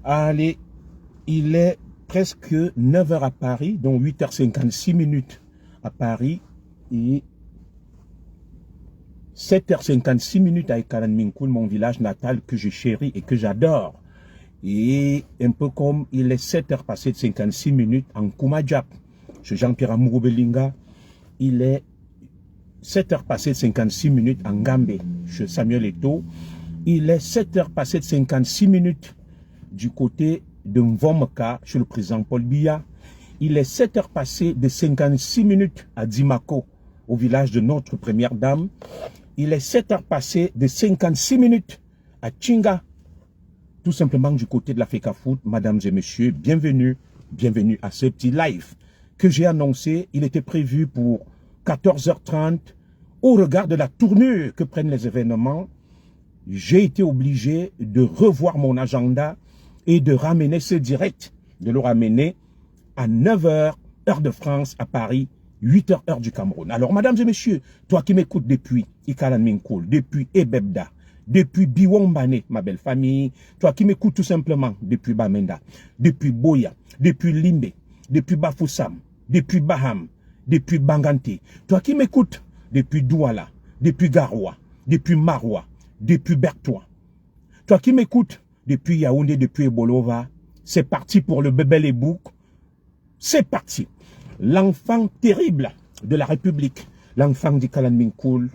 Allez, il est presque 9 h à Paris, donc 8h56 à Paris et 7h56 à Ekalan Minkoul, mon village natal que je chéris et que j'adore. Et un peu comme il est 7h passées de 56 minutes en Koumadiap, chez Jean-Pierre Amourou Belinga, il est 7h passées de 56 minutes en Gambé, chez Samuel Eto'o, il est 7h passées de 56 minutes du côté de Mvomka, chez le président Paul Biya. Il est 7h passées de 56 minutes à Dimako, au village de notre première dame. Il est 7h passées de 56 minutes à Tchinga, tout simplement du côté de la FECAFOOT. Mesdames et messieurs, bienvenue à ce petit live que j'ai annoncé. Il était prévu pour 14h30. Au regard de la tournure que prennent les événements, j'ai été obligé de revoir mon agenda et de ramener ce direct, de le ramener à 9h, heure de France, à Paris, 8h, heure du Cameroun. Alors, mesdames et messieurs, toi qui m'écoutes depuis Ikalan Minkoul, depuis Ebebda, depuis Biwombane, ma belle famille, toi qui m'écoutes tout simplement depuis Bamenda, depuis Boya, depuis Limbe, depuis Bafoussam, depuis Baham, depuis Bangante, toi qui m'écoutes depuis Douala, depuis Garoua, depuis Maroua, depuis Bertois, toi qui m'écoutes depuis Yaoundé, depuis Ebolova, c'est parti pour le Bebel et Bouk, c'est parti. L'enfant terrible de la République, l'enfant d'Ikalan Minkoul,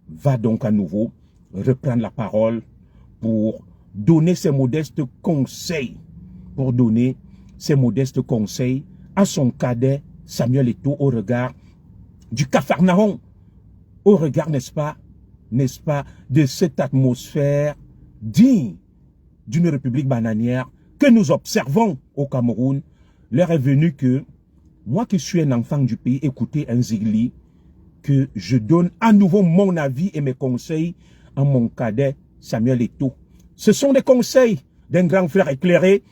va donc à nouveau reprendre la parole pour donner ses modestes conseils, à son cadet Samuel Eto'o au regard du Capharnaüm, au regard, n'est-ce pas, de cette atmosphère digne d'une république bananière que nous observons au Cameroun. L'heure est venue que, moi qui suis un enfant du pays, écoutez un Zigli, que je donne à nouveau mon avis et mes conseils à mon cadet Samuel Eto'o. Ce sont des conseils d'un grand frère éclairé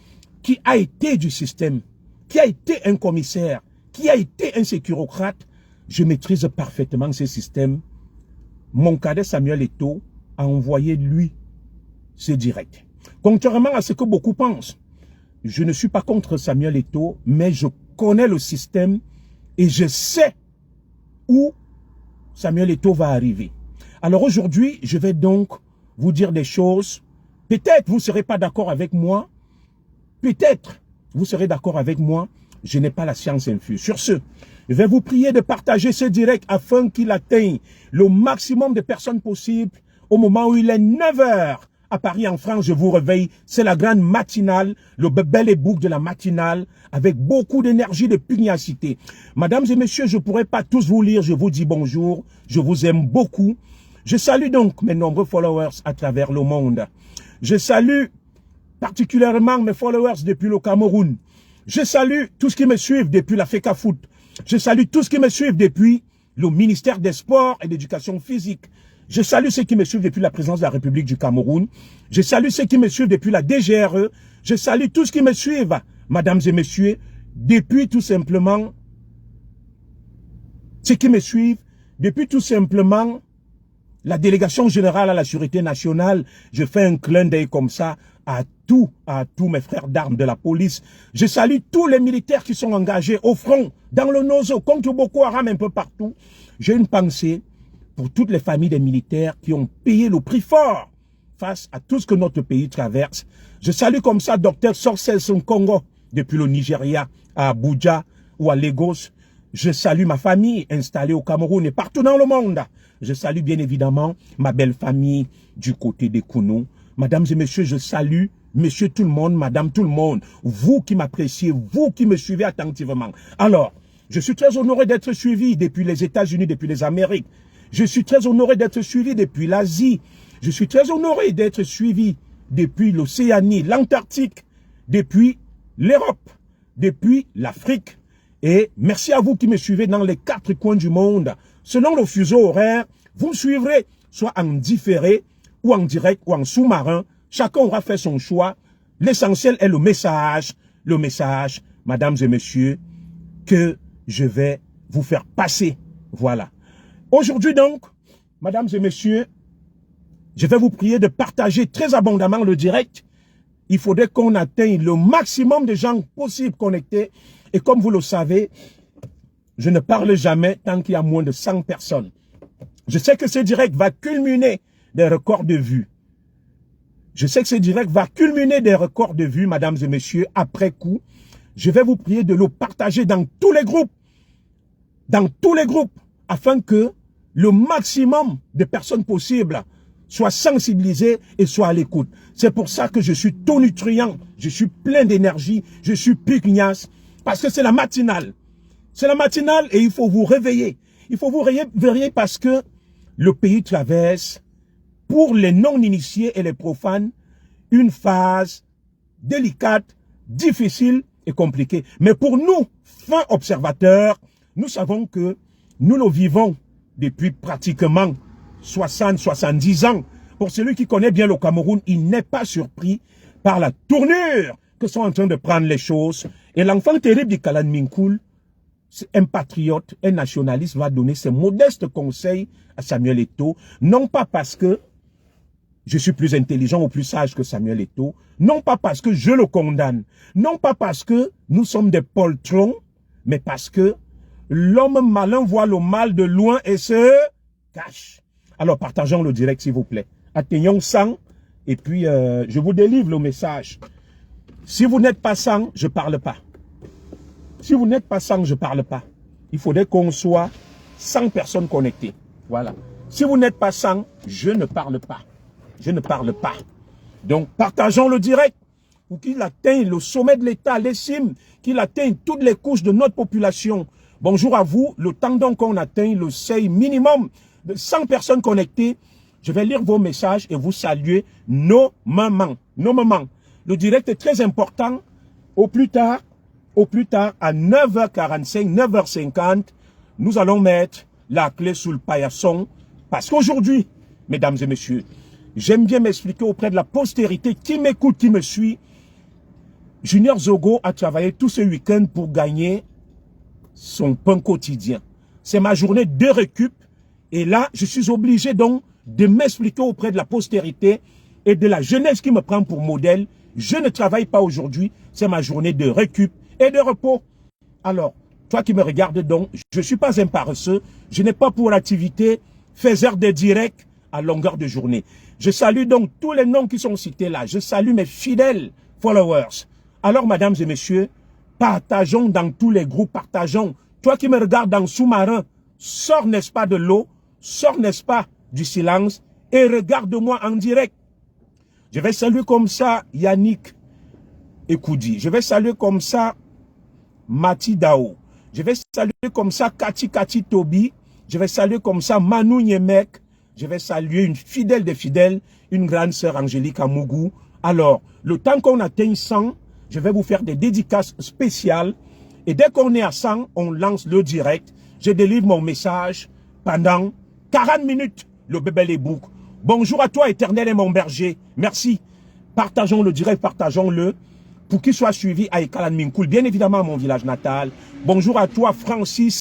qui a été du système, qui a été un commissaire, qui a été un sécurocrate. Je maîtrise parfaitement ce système. Mon cadet Samuel Eto'o a envoyé lui ce direct. Contrairement à ce que beaucoup pensent, je ne suis pas contre Samuel Eto'o, mais je connais le système et je sais où Samuel Eto'o va arriver. Alors aujourd'hui, je vais donc vous dire des choses. Peut-être vous ne serez pas d'accord avec moi. Peut-être vous serez d'accord avec moi. Je n'ai pas la science infuse. Sur ce, je vais vous prier de partager ce direct afin qu'il atteigne le maximum de personnes possible au moment où il est 9 h. À Paris, en France, je vous réveille. C'est la grande matinale, le bel et bouc de la matinale, avec beaucoup d'énergie, de pugnacité. Mesdames et messieurs, je ne pourrais pas tous vous lire. Je vous dis bonjour. Je vous aime beaucoup. Je salue donc mes nombreux followers à travers le monde. Je salue particulièrement mes followers depuis le Cameroun. Je salue tous ceux qui me suivent depuis la FECAFOOT. Je salue tous ceux qui me suivent depuis le ministère des Sports et de l'Éducation physique. Je salue ceux qui me suivent depuis la présidence de la République du Cameroun. Je salue ceux qui me suivent depuis la DGRE. Je salue tous ceux qui me suivent, mesdames et messieurs, depuis tout simplement, ceux qui me suivent, depuis tout simplement la délégation générale à la sécurité nationale. Je fais un clin d'œil comme ça à tous mes frères d'armes de la police. Je salue tous les militaires qui sont engagés au front, dans le Nozo, contre Boko Haram un peu partout. J'ai une pensée pour toutes les familles des militaires qui ont payé le prix fort face à tout ce que notre pays traverse. Je salue comme ça Dr Sorcel Congo depuis le Nigeria, à Abuja ou à Lagos. Je salue ma famille installée au Cameroun et partout dans le monde. Je salue bien évidemment ma belle famille du côté des Kounou. Mesdames et messieurs, je salue monsieur tout le monde, madame tout le monde. Vous qui m'appréciez, vous qui me suivez attentivement. Alors, je suis très honoré d'être suivi depuis les États-Unis, depuis les Amériques. Je suis très honoré d'être suivi depuis l'Asie. Je suis très honoré d'être suivi depuis l'Océanie, l'Antarctique, depuis l'Europe, depuis l'Afrique. Et merci à vous qui me suivez dans les 4 coins du monde. Selon le fuseau horaire, vous me suivrez soit en différé, ou en direct, ou en sous-marin. Chacun aura fait son choix. L'essentiel est le message, mesdames et messieurs, que je vais vous faire passer. Voilà. Aujourd'hui donc, mesdames et messieurs, je vais vous prier de partager très abondamment le direct il faudrait qu'on atteigne le maximum de gens possibles connectés. Et comme vous le savez, je ne parle jamais tant qu'il y a moins de 100 personnes. Je sais que ce direct va culminer des records de vues. Je sais que ce direct va culminer des records de vues, mesdames et messieurs, après coup. Je vais vous prier de le partager dans tous les groupes. Dans tous les groupes, afin que le maximum de personnes possibles soient sensibilisées et soient à l'écoute. C'est pour ça que je suis tonitruant, je suis plein d'énergie, je suis pugnace, parce que c'est la matinale. C'est la matinale et il faut vous réveiller. Il faut vous réveiller parce que le pays traverse, pour les non-initiés et les profanes, une phase délicate, difficile et compliquée. Mais pour nous, fins observateurs, nous savons que nous le vivons depuis pratiquement 60-70 ans. Pour celui qui connaît bien le Cameroun, il n'est pas surpris par la tournure que sont en train de prendre les choses. Et l'enfant terrible du Calan Minkoul, un patriote, un nationaliste, va donner ses modestes conseils à Samuel Eto'o, non pas parce que je suis plus intelligent ou plus sage que Samuel Eto'o, non pas parce que je le condamne, non pas parce que nous sommes des poltrons, mais parce que l'homme malin voit le mal de loin et se cache. Alors partageons le direct s'il vous plaît. Atteignons 100 et puis je vous délivre le message. Si vous n'êtes pas 100, je ne parle pas. Si vous n'êtes pas 100, je ne parle pas. Il faudrait qu'on soit 100 personnes connectées. Voilà. Si vous n'êtes pas 100, je ne parle pas. Je ne parle pas. Donc partageons le direct pour qu'il atteigne le sommet de l'État, les cimes, qu'il atteigne toutes les couches de notre population. Bonjour à vous. Le temps donc qu'on atteigne le seuil minimum de 100 personnes connectées, je vais lire vos messages et vous saluer nos mamans. Nos mamans. Le direct est très important. Au plus tard, à 9h45, 9h50, nous allons mettre la clé sous le paillasson. Parce qu'aujourd'hui, mesdames et messieurs, j'aime bien m'expliquer auprès de la postérité qui m'écoute, qui me suit. Junior Zogo a travaillé tout ce week-end pour gagner son pain quotidien. C'est ma journée de récup. Et là, je suis obligé donc de m'expliquer auprès de la postérité et de la jeunesse qui me prend pour modèle. Je ne travaille pas aujourd'hui. C'est ma journée de récup et de repos. Alors, toi qui me regardes donc, je ne suis pas un paresseux. Je n'ai pas pour activité faiseur de direct à longueur de journée. Je salue donc tous les noms qui sont cités là. Je salue mes fidèles followers. Alors, mesdames et messieurs, partageons dans tous les groupes, partageons. Toi qui me regardes dans sous-marin, sors n'est-ce pas de l'eau, sors n'est-ce pas du silence et regarde-moi en direct. Je vais saluer comme ça Yannick Ekoudi. Je vais saluer comme ça Mati Dao. Je vais saluer comme ça Kati Tobi. Je vais saluer comme ça Manu Nyemek. Je vais saluer une fidèle des fidèles, une grande sœur Angélique Amougou. Alors, le temps qu'on atteigne 100, je vais vous faire des dédicaces spéciales. Et dès qu'on est à 100, on lance le direct. Je délivre mon message pendant 40 minutes. Le bébé les boucs. Bonjour à toi, éternel et mon berger. Merci. Partageons le direct, partageons-le pour qu'il soit suivi à Calan Minkoul, bien évidemment à mon village natal. Bonjour à toi, Francis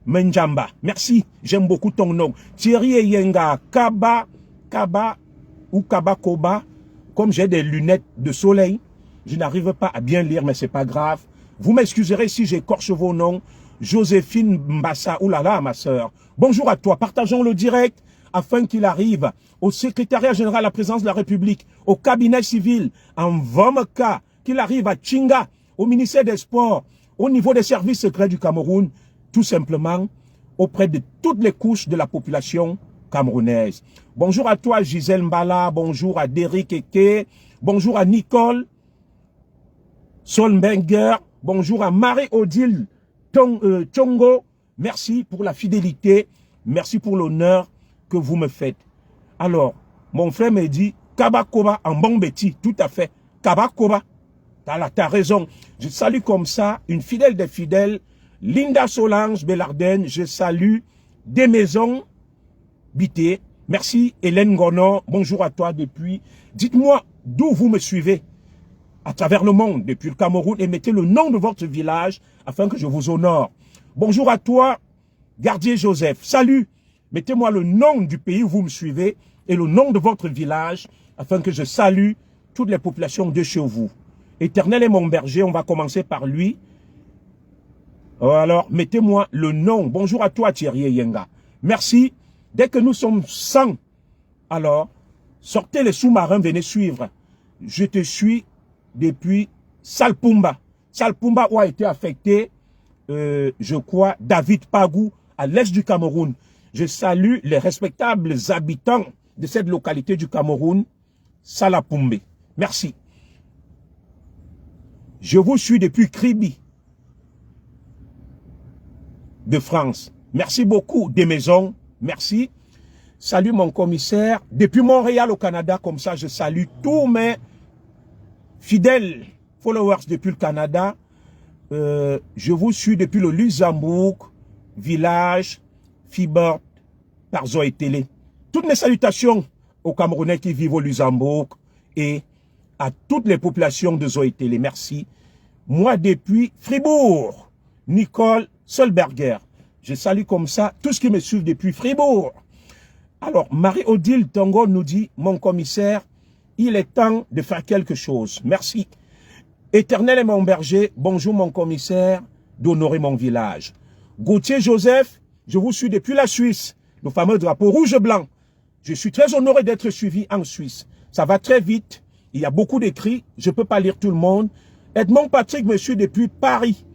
Menjamba. Merci, j'aime beaucoup ton nom. Thierry Eyenga, Kaba ou Kaba Koba. Comme j'ai des lunettes de soleil, je n'arrive pas à bien lire, mais c'est pas grave. Vous m'excuserez si j'écorche vos noms. Joséphine Mbassa, oulala, ma sœur. Bonjour à toi, partageons le direct afin qu'il arrive au secrétariat général à la présidence de la République, au cabinet civil, en Vomeka, qu'il arrive à Tchinga, au ministère des Sports, au niveau des services secrets du Cameroun, tout simplement auprès de toutes les couches de la population camerounaise. Bonjour à toi Gisèle Mbala, bonjour à Derrick Eke, bonjour à Nicole Solmbenger, bonjour à Marie-Odile Tchongo, merci pour la fidélité, merci pour l'honneur que vous me faites. Alors, mon frère me dit, Kabakoba en bon bêtis, tout à fait, Kabakoba, t'as raison. Je salue comme ça une fidèle des fidèles, Linda Solange Bellarden, je salue des maisons Bité. Merci Hélène Gono, bonjour à toi depuis. Dites-moi d'où vous me suivez à travers le monde, depuis le Cameroun, et mettez le nom de votre village afin que je vous honore. Bonjour à toi, Gardier Joseph. Salut, mettez-moi le nom du pays où vous me suivez et le nom de votre village afin que je salue toutes les populations de chez vous. Éternel est mon berger, on va commencer par lui. Alors, mettez-moi le nom. Bonjour à toi Thierry Yenga. Merci. Dès que nous sommes 100, alors, sortez les sous-marins, venez suivre. Je te suis depuis Salpumba. Salpumba où a été affecté, je crois, David Pagou, à l'est du Cameroun. Je salue les respectables habitants de cette localité du Cameroun, Salapumbe. Merci. Je vous suis depuis Kribi, de France. Merci beaucoup, des maisons. Merci. Salut mon commissaire. Depuis Montréal au Canada, comme ça, je salue tous mes fidèles followers depuis le Canada. Je vous suis depuis le Luxembourg, village, Fibert, par Zoé Télé. Toutes mes salutations aux Camerounais qui vivent au Luxembourg et à toutes les populations de Zoé Télé. Merci. Moi, depuis Fribourg, Nicole Solberger. Je salue comme ça tous ceux qui me suivent depuis Fribourg. Alors, Marie-Odile Tongo nous dit, mon commissaire, il est temps de faire quelque chose. Merci. Éternel est mon berger, bonjour mon commissaire, d'honorer mon village. Gauthier Joseph, je vous suis depuis la Suisse, le fameux drapeau rouge et blanc. Je suis très honoré d'être suivi en Suisse. Ça va très vite, il y a beaucoup d'écrits, je ne peux pas lire tout le monde. Edmond Patrick me suit depuis Paris.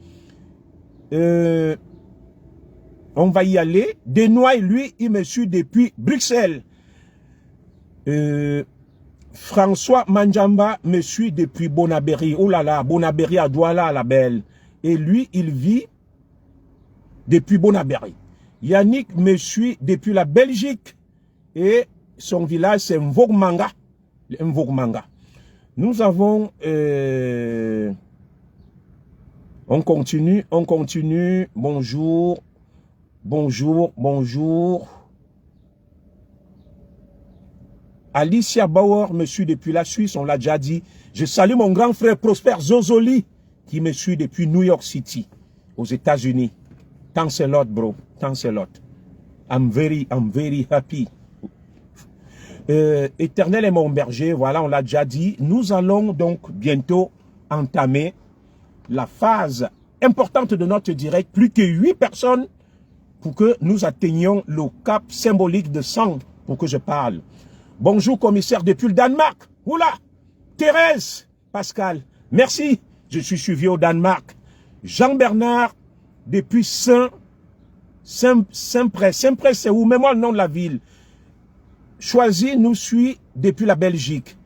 On va y aller. Denoy, lui, il me suit depuis Bruxelles. François Manjamba me suit depuis Bonabéry. Oh là là, Bonabéry à Douala, la belle. Et lui, il vit depuis Bonabéry. Yannick me suit depuis la Belgique. Et son village, c'est Mvogmanga. Mvogmanga. Nous avons... on continue. Bonjour. Bonjour. Alicia Bauer me suit depuis la Suisse, on l'a déjà dit. Je salue mon grand frère Prosper Zozoli qui me suit depuis New York City, aux États-Unis. Thanks a lot, bro. Thanks a lot. I'm very happy. Éternel est mon berger, voilà, on l'a déjà dit. Nous allons donc bientôt entamer la phase importante de notre direct. Plus que 8 personnes pour que nous atteignions le cap symbolique de 100 pour que je parle. Bonjour commissaire depuis le Danemark. Oula, Thérèse, Pascal, merci. Je suis suivi au Danemark. Jean-Bernard depuis Saint-Près. Saint-Près, c'est où? Mets-moi le nom de la ville. Choisi nous suit depuis la Belgique.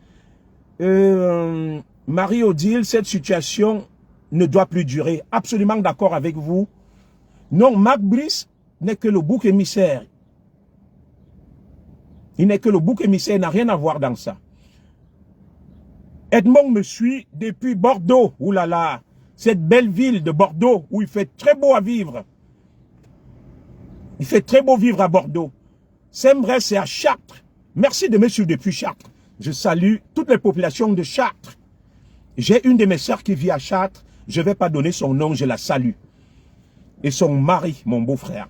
Marie-Odile, cette situation ne doit plus durer. Absolument d'accord avec vous. Non, Marc Brice n'est que le bouc émissaire. Il n'est que le bouc émissaire, il n'a rien à voir dans ça. Edmond me suit depuis Bordeaux. Ouh là là, cette belle ville de Bordeaux où il fait très beau à vivre. Il fait très beau vivre à Bordeaux. Saint-Brest, c'est à Chartres. Merci de me suivre depuis Chartres. Je salue toutes les populations de Chartres. J'ai une de mes sœurs qui vit à Chartres. Je ne vais pas donner son nom, je la salue. Et son mari, mon beau-frère.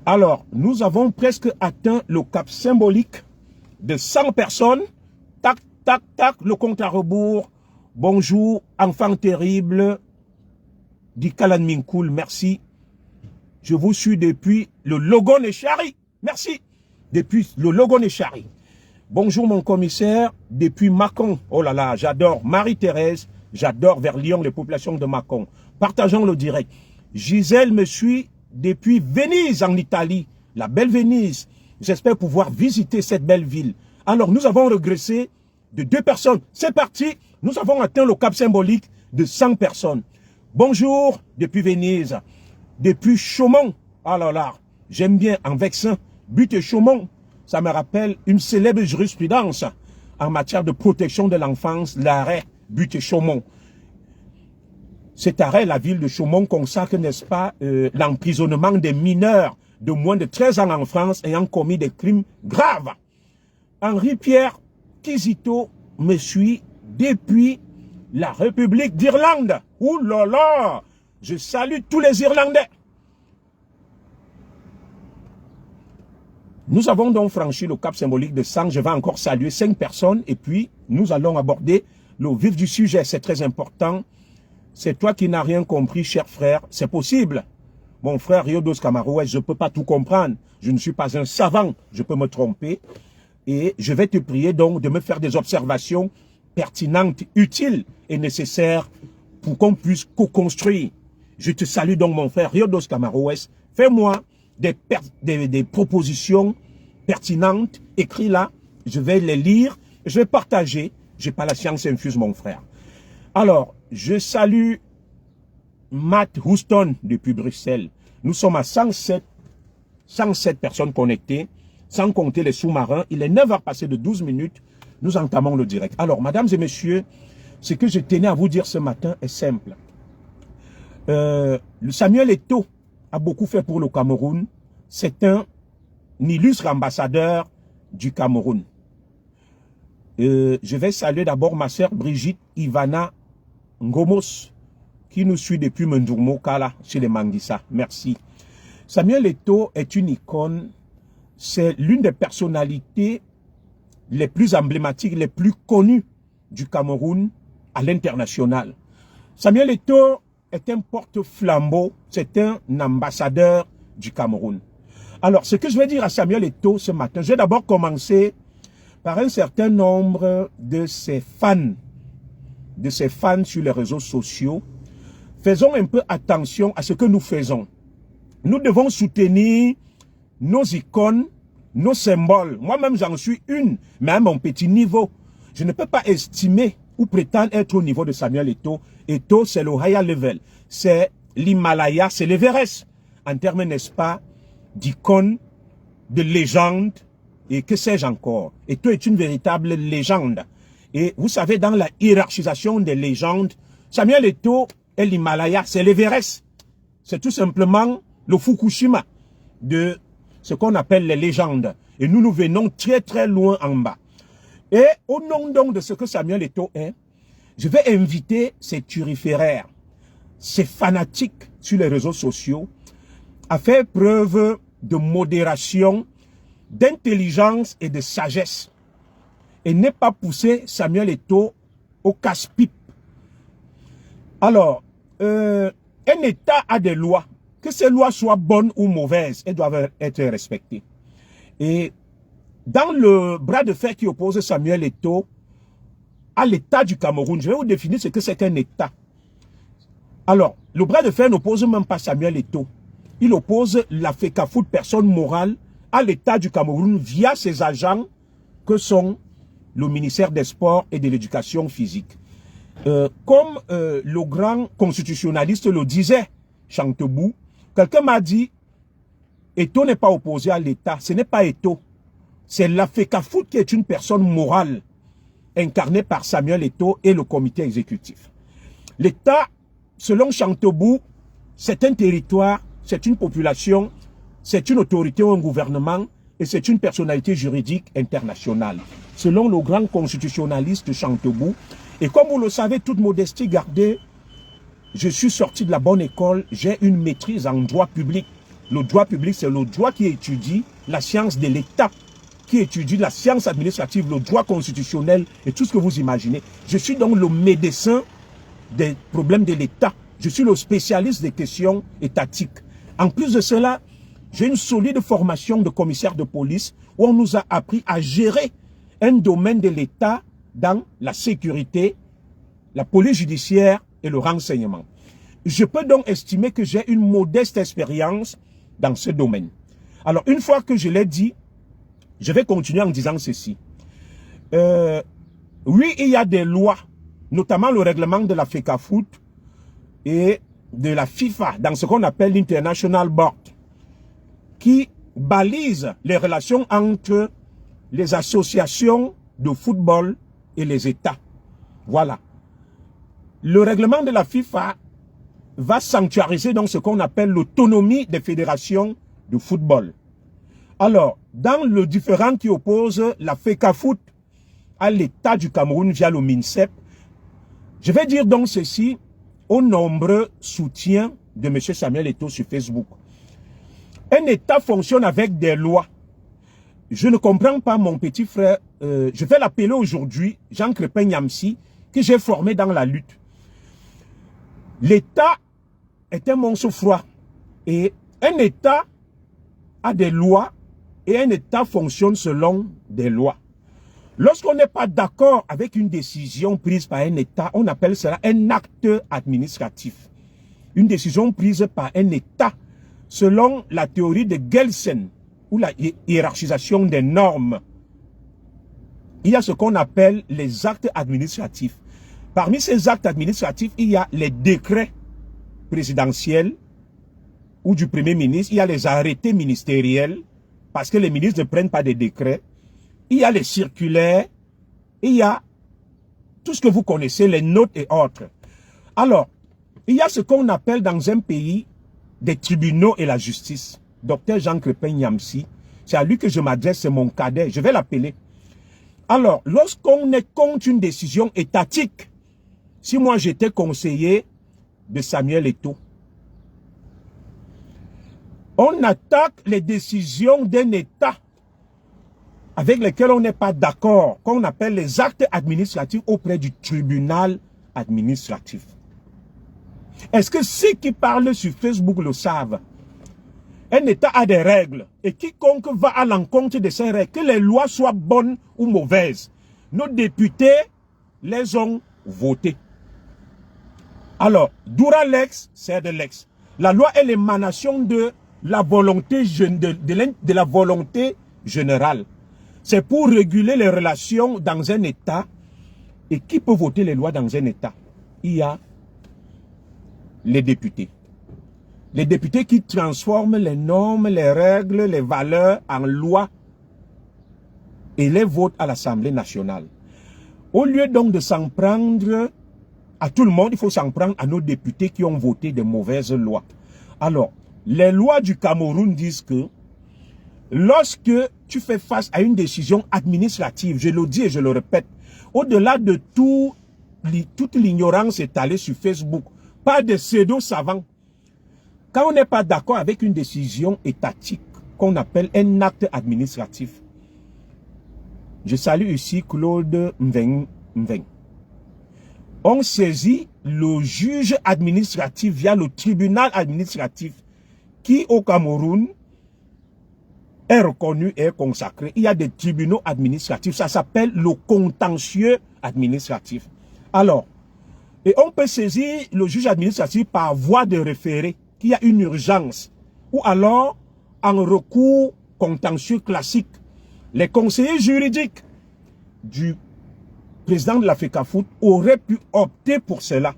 Alors, nous avons presque atteint le cap symbolique de 100 personnes. Tac, tac, tac, le compte à rebours. Bonjour, enfant terrible. Dit Kalan Minkoul, merci. Je vous suis depuis le Logon et Chari. Merci. Depuis le Logon et Chari. Bonjour mon commissaire, depuis Mâcon. Oh là là, j'adore Marie-Thérèse. J'adore vers Lyon, les populations de Mâcon. Partageons le direct. Gisèle me suit depuis Venise en Italie. La belle Venise. J'espère pouvoir visiter cette belle ville. Alors nous avons régressé de 2 personnes. C'est parti. Nous avons atteint le cap symbolique de 100 personnes. Bonjour depuis Venise. Depuis Chaumont. Oh là là, j'aime bien en Vexin. But et Chaumont. Ça me rappelle une célèbre jurisprudence en matière de protection de l'enfance, l'arrêt But et Chaumont. Cet arrêt, la ville de Chaumont consacre, n'est-ce pas, l'emprisonnement des mineurs de moins de 13 ans en France ayant commis des crimes graves. Henri-Pierre Kizito me suit depuis la République d'Irlande. Ouh là là, je salue tous les Irlandais. Nous avons donc franchi le cap symbolique de 100. Je vais encore saluer 5 personnes et puis nous allons aborder le vif du sujet. C'est très important. C'est toi qui n'as rien compris, cher frère. C'est possible. Mon frère Riodos Camaro, je ne peux pas tout comprendre. Je ne suis pas un savant. Je peux me tromper. Et je vais te prier donc de me faire des observations pertinentes, utiles et nécessaires pour qu'on puisse co-construire. Je te salue donc mon frère Riodos Camaro. Fais-moi des propositions pertinentes, écris là, je vais les lire, je vais partager. J'ai pas la science infuse, mon frère. Alors, je salue Matt Houston depuis Bruxelles. Nous sommes à 107 personnes connectées, sans compter les sous-marins. Il est 9h passé de 12 minutes. Nous entamons le direct. Alors, mesdames et messieurs, ce que je tenais à vous dire ce matin est simple. Samuel Eto'o a beaucoup fait pour le Cameroun. C'est un illustre ambassadeur du Cameroun. Je vais saluer d'abord ma sœur Brigitte Ivana Ngomos, qui nous suit depuis Mendurmo Kala, chez les Manguissa. Merci. Samuel Eto'o est une icône. C'est l'une des personnalités les plus emblématiques, les plus connues du Cameroun à l'international. Samuel Eto'o est un porte-flambeau, c'est un ambassadeur du Cameroun. Alors, ce que je vais dire à Samuel Eto'o ce matin, je vais d'abord commencer par un certain nombre de ses fans sur les réseaux sociaux. Faisons un peu attention à ce que nous faisons. Nous devons soutenir nos icônes, nos symboles. Moi-même, j'en suis une, mais à mon petit niveau. Je ne peux pas estimer ou prétendre être au niveau de Samuel Eto'o. Eto'o, c'est le higher level. C'est l'Himalaya, c'est l'Everest. En termes, n'est-ce pas, d'icône, de légende, et que sais-je encore. Eto'o est une véritable légende. Et vous savez, dans la hiérarchisation des légendes, Samuel Eto'o est l'Himalaya, c'est l'Everest. C'est tout simplement le Fukushima de ce qu'on appelle les légendes. Et nous venons très très loin en bas. Et au nom donc de ce que Samuel Eto'o est, je vais inviter ces turiféraires, ces fanatiques sur les réseaux sociaux, à faire preuve de modération, d'intelligence et de sagesse. Et ne pas pousser Samuel Eto'o au casse-pipe. Alors, un État a des lois. Que ces lois soient bonnes ou mauvaises, elles doivent être respectées. Et dans le bras de fer qui oppose Samuel Eto'o à l'État du Cameroun, je vais vous définir ce que c'est qu'un État. Alors, le bras de fer n'oppose même pas Samuel Eto'o. Il oppose la FECAFOOT, personne morale, à l'État du Cameroun via ses agents que sont le ministère des Sports et de l'Éducation physique. Comme le grand constitutionnaliste le disait, Chantebou, quelqu'un m'a dit, Eto'o n'est pas opposé à l'État. Ce n'est pas Eto'o. C'est la FECAFOOT qui est une personne morale incarnée par Samuel Eto'o et le comité exécutif. L'État, selon Chantebou, c'est un territoire, c'est une population, c'est une autorité ou un gouvernement et c'est une personnalité juridique internationale. Selon le grand constitutionnaliste Chantebou, et comme vous le savez, toute modestie gardée, je suis sorti de la bonne école, j'ai une maîtrise en droit public. Le droit public, c'est le droit qui étudie la science de l'État, qui étudie la science administrative, le droit constitutionnel et tout ce que vous imaginez. Je suis donc le médecin des problèmes de l'État. Je suis le spécialiste des questions étatiques. En plus de cela, j'ai une solide formation de commissaire de police où on nous a appris à gérer un domaine de l'État dans la sécurité, la police judiciaire et le renseignement. Je peux donc estimer que j'ai une modeste expérience dans ce domaine. Alors, une fois que je l'ai dit, je vais continuer en disant ceci. Oui, il y a des lois, notamment le règlement de la FECAFOOT et de la FIFA, dans ce qu'on appelle l'International Board, qui balise les relations entre les associations de football et les États. Voilà. Le règlement de la FIFA va sanctuariser donc ce qu'on appelle l'autonomie des fédérations de football. Alors, dans le différend qui oppose la FECAFOOT à l'État du Cameroun via le MINSEP, je vais dire donc ceci aux nombreux soutiens de M. Samuel Eto'o sur Facebook. Un État fonctionne avec des lois. je ne comprends pas mon petit frère. Je vais l'appeler aujourd'hui Jean Crépin Nyamsi, que j'ai formé dans la lutte. L'État est un monstre froid. Et un État a des lois et un État fonctionne selon des lois. Lorsqu'on n'est pas d'accord avec une décision prise par un État, on appelle cela un acte administratif. Une décision prise par un État selon la théorie de Gelsen ou la hiérarchisation des normes. Il y a ce qu'on appelle les actes administratifs. Parmi ces actes administratifs, il y a les décrets présidentiels ou du Premier ministre, il y a les arrêtés ministériels, parce que les ministres ne prennent pas des décrets. Il y a les circulaires, il y a tout ce que vous connaissez, les notes et autres. Alors, il y a ce qu'on appelle dans un pays des tribunaux et la justice. Docteur Jean Crépin Nyamsi, c'est à lui que je m'adresse, c'est mon cadet, je vais l'appeler. Alors, lorsqu'on est contre une décision étatique, si moi j'étais conseiller de Samuel Eto'o, on attaque les décisions d'un État avec lesquels on n'est pas d'accord, qu'on appelle les actes administratifs auprès du tribunal administratif. Est-ce que ceux qui parlent sur Facebook le savent? Un État a des règles et quiconque va à l'encontre de ces règles, que les lois soient bonnes ou mauvaises, nos députés les ont votées. Alors, dura lex, c'est de lex. La loi est l'émanation de la volonté de la volonté générale. C'est pour réguler les relations dans un État. Et qui peut voter les lois dans un État? Il y a les députés. Les députés qui transforment les normes, les règles, les valeurs en lois et les votent à l'Assemblée nationale. Au lieu donc de s'en prendre à tout le monde, il faut s'en prendre à nos députés qui ont voté de mauvaises lois. Alors, les lois du Cameroun disent que lorsque tu fais face à une décision administrative, je le dis et je le répète, au-delà de toute l'ignorance étalée sur Facebook, pas de pseudo-savants, quand on n'est pas d'accord avec une décision étatique qu'on appelle un acte administratif, je salue ici Claude Mveng. On saisit le juge administratif via le tribunal administratif qui au Cameroun est reconnu et est consacré. Il y a des tribunaux administratifs, ça s'appelle le contentieux administratif. Alors, et on peut saisir le juge administratif par voie de référé, qu'il y a une urgence, ou alors en recours contentieux classique. Les conseillers juridiques du président de la FECAFOOT auraient pu opter pour cela,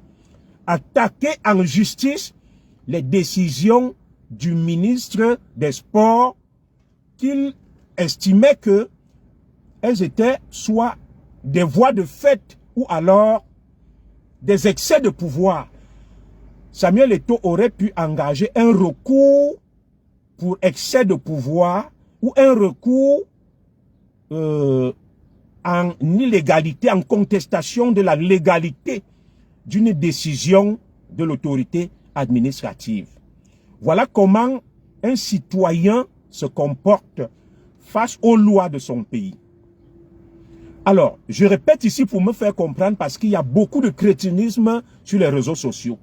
attaquer en justice les décisions du ministre des Sports qu'il estimait que elles étaient soit des voies de fait ou alors des excès de pouvoir. Samuel Eto'o aurait pu engager un recours pour excès de pouvoir ou un recours en illégalité, en contestation de la légalité d'une décision de l'autorité administrative. Voilà comment un citoyen se comporte face aux lois de son pays. Alors, je répète ici pour me faire comprendre parce qu'il y a beaucoup de crétinisme sur les réseaux sociaux.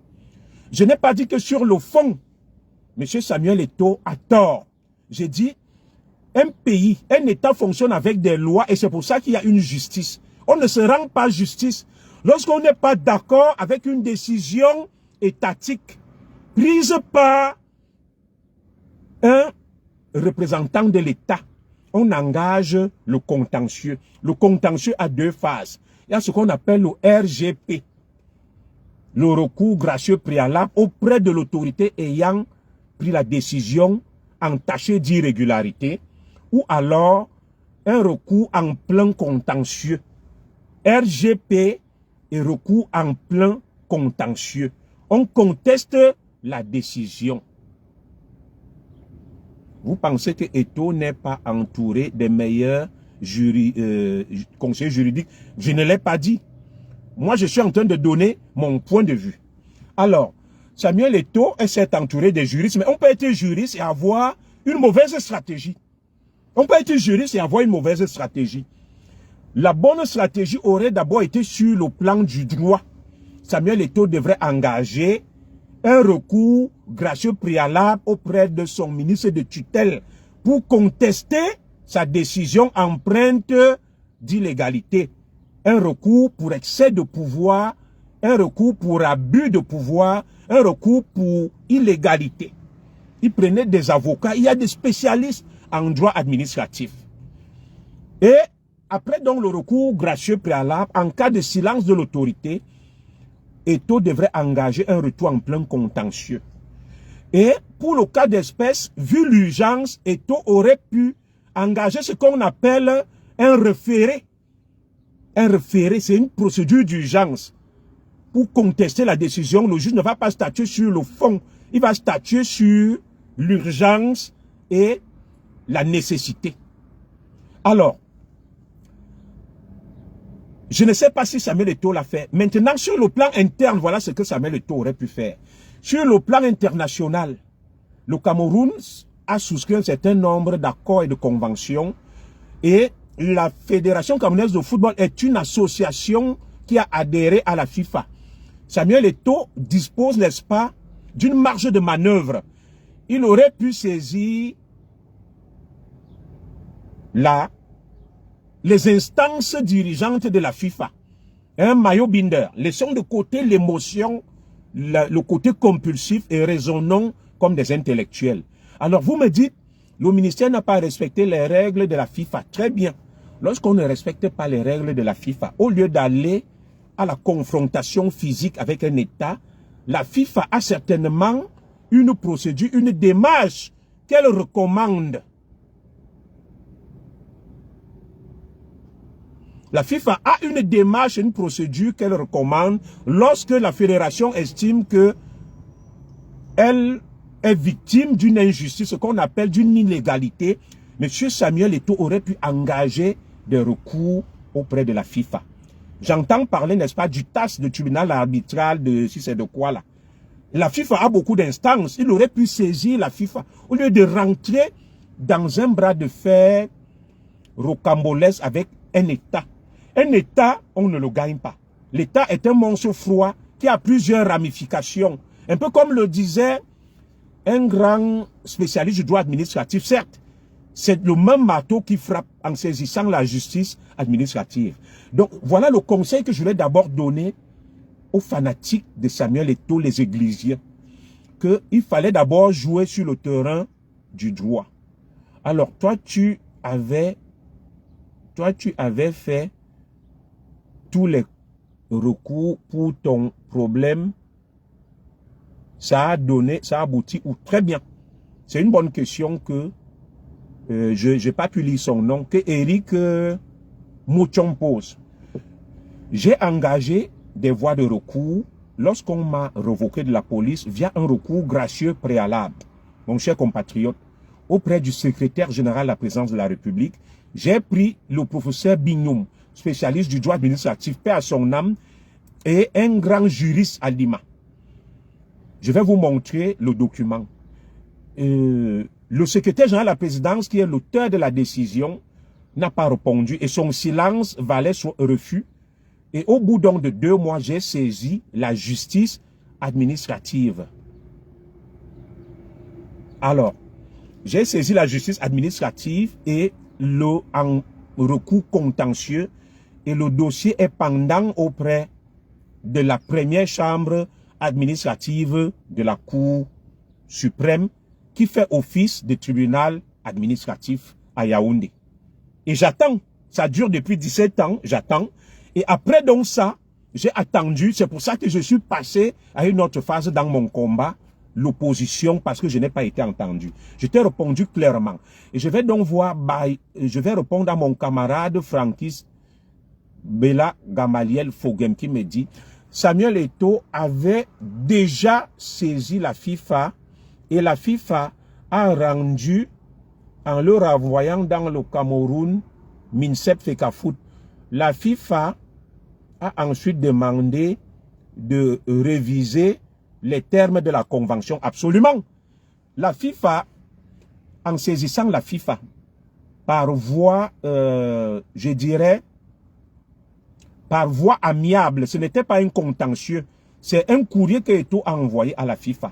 Je n'ai pas dit que sur le fond, M. Samuel Eto'o a tort. J'ai dit, un pays, un État fonctionne avec des lois et c'est pour ça qu'il y a une justice. On ne se rend pas justice lorsqu'on n'est pas d'accord avec une décision étatique prise par un représentant de l'État. On engage le contentieux. Le contentieux a deux phases. Il y a ce qu'on appelle le RGP, le recours gracieux préalable auprès de l'autorité ayant pris la décision entachée d'irrégularité, ou alors un recours en plein contentieux. RGP et recours en plein contentieux. On conteste la décision. Vous pensez que Eto'o n'est pas entouré des meilleurs conseillers juridiques? Je ne l'ai pas dit. Moi, je suis en train de donner mon point de vue. Alors, Samuel Eto'o est certes entouré des juristes, mais on peut être juriste et avoir une mauvaise stratégie. On peut être juriste et avoir une mauvaise stratégie. La bonne stratégie aurait d'abord été sur le plan du droit. Samuel Eto'o devrait engager un recours gracieux préalable auprès de son ministre de tutelle pour contester sa décision empreinte d'illégalité. Un recours pour excès de pouvoir, un recours pour abus de pouvoir, un recours pour illégalité. Il prenait des avocats, il y a des spécialistes en droit administratif. Et après donc le recours gracieux préalable, en cas de silence de l'autorité, Eto'o devrait engager un retour en plein contentieux. Et pour le cas d'espèce, vu l'urgence, Eto'o aurait pu engager ce qu'on appelle un référé. Un référé, c'est une procédure d'urgence. Pour contester la décision, le juge ne va pas statuer sur le fond. Il va statuer sur l'urgence et la nécessité. Alors, je ne sais pas si Samuel Eto'o l'a fait. Maintenant, sur le plan interne, voilà ce que Samuel Eto'o aurait pu faire. Sur le plan international, le Cameroun a souscrit un certain nombre d'accords et de conventions. Et la Fédération camerounaise de football est une association qui a adhéré à la FIFA. Samuel Eto'o dispose, n'est-ce pas, d'une marge de manœuvre. Il aurait pu saisir les instances dirigeantes de la FIFA. Un maillot binder. Laissons de côté l'émotion, le côté compulsif et raisonnons comme des intellectuels. Alors vous me dites, le ministère n'a pas respecté les règles de la FIFA. Très bien. Lorsqu'on ne respecte pas les règles de la FIFA, au lieu d'aller à la confrontation physique avec un État, la FIFA a certainement une procédure, une démarche qu'elle recommande. La FIFA a une démarche, une procédure qu'elle recommande lorsque la fédération estime que elle est victime d'une injustice, ce qu'on appelle d'une illégalité. Monsieur Samuel Eto'o aurait pu engager des recours auprès de la FIFA. J'entends parler, n'est-ce pas, du TAS, de tribunal arbitral, de si c'est de quoi là. La FIFA a beaucoup d'instances. Il aurait pu saisir la FIFA au lieu de rentrer dans un bras de fer rocambolesque avec un État. Un État, on ne le gagne pas. L'État est un monstre froid qui a plusieurs ramifications. Un peu comme le disait un grand spécialiste du droit administratif. Certes, c'est le même marteau qui frappe en saisissant la justice administrative. Donc, voilà le conseil que je voulais d'abord donner aux fanatiques de Samuel Eto'o, les églisiens. Qu'il fallait d'abord jouer sur le terrain du droit. Alors, toi, tu avais fait tous les recours pour ton problème. Ça a abouti ou très bien. C'est une bonne question que je n'ai pas pu lire son nom, que Eric Mouchon pose. J'ai engagé des voies de recours lorsqu'on m'a révoqué de la police via un recours gracieux préalable. Mon cher compatriote, auprès du secrétaire général de la présidence de la République, j'ai pris le professeur Bignoum, spécialiste du droit administratif, paix à son âme, et un grand juriste à Lima. Je vais vous montrer le document. Le secrétaire général de la présidence, qui est l'auteur de la décision, n'a pas répondu et son silence valait son refus. Et au bout donc de 2 mois, j'ai saisi la justice administrative. Alors, j'ai saisi la justice administrative et en recours contentieux et le dossier est pendant auprès de la première chambre administrative de la Cour suprême qui fait office de tribunal administratif à Yaoundé. Et j'attends, ça dure depuis 17 ans, j'attends. Et après donc ça, j'ai attendu, c'est pour ça que je suis passé à une autre phase dans mon combat, l'opposition, parce que je n'ai pas été entendu. Je t'ai répondu clairement. Et je vais donc je vais répondre à mon camarade Frankis Bella Gamaliel Fogem qui me dit, Samuel Eto'o avait déjà saisi la FIFA et la FIFA a rendu en le renvoyant dans le Cameroun, Minsep Fekafoot. La FIFA a ensuite demandé de réviser les termes de la convention. Absolument. La FIFA, en saisissant la FIFA, par voie, je dirais, par voie amiable. Ce n'était pas un contentieux. C'est un courrier que Eto'o a envoyé à la FIFA.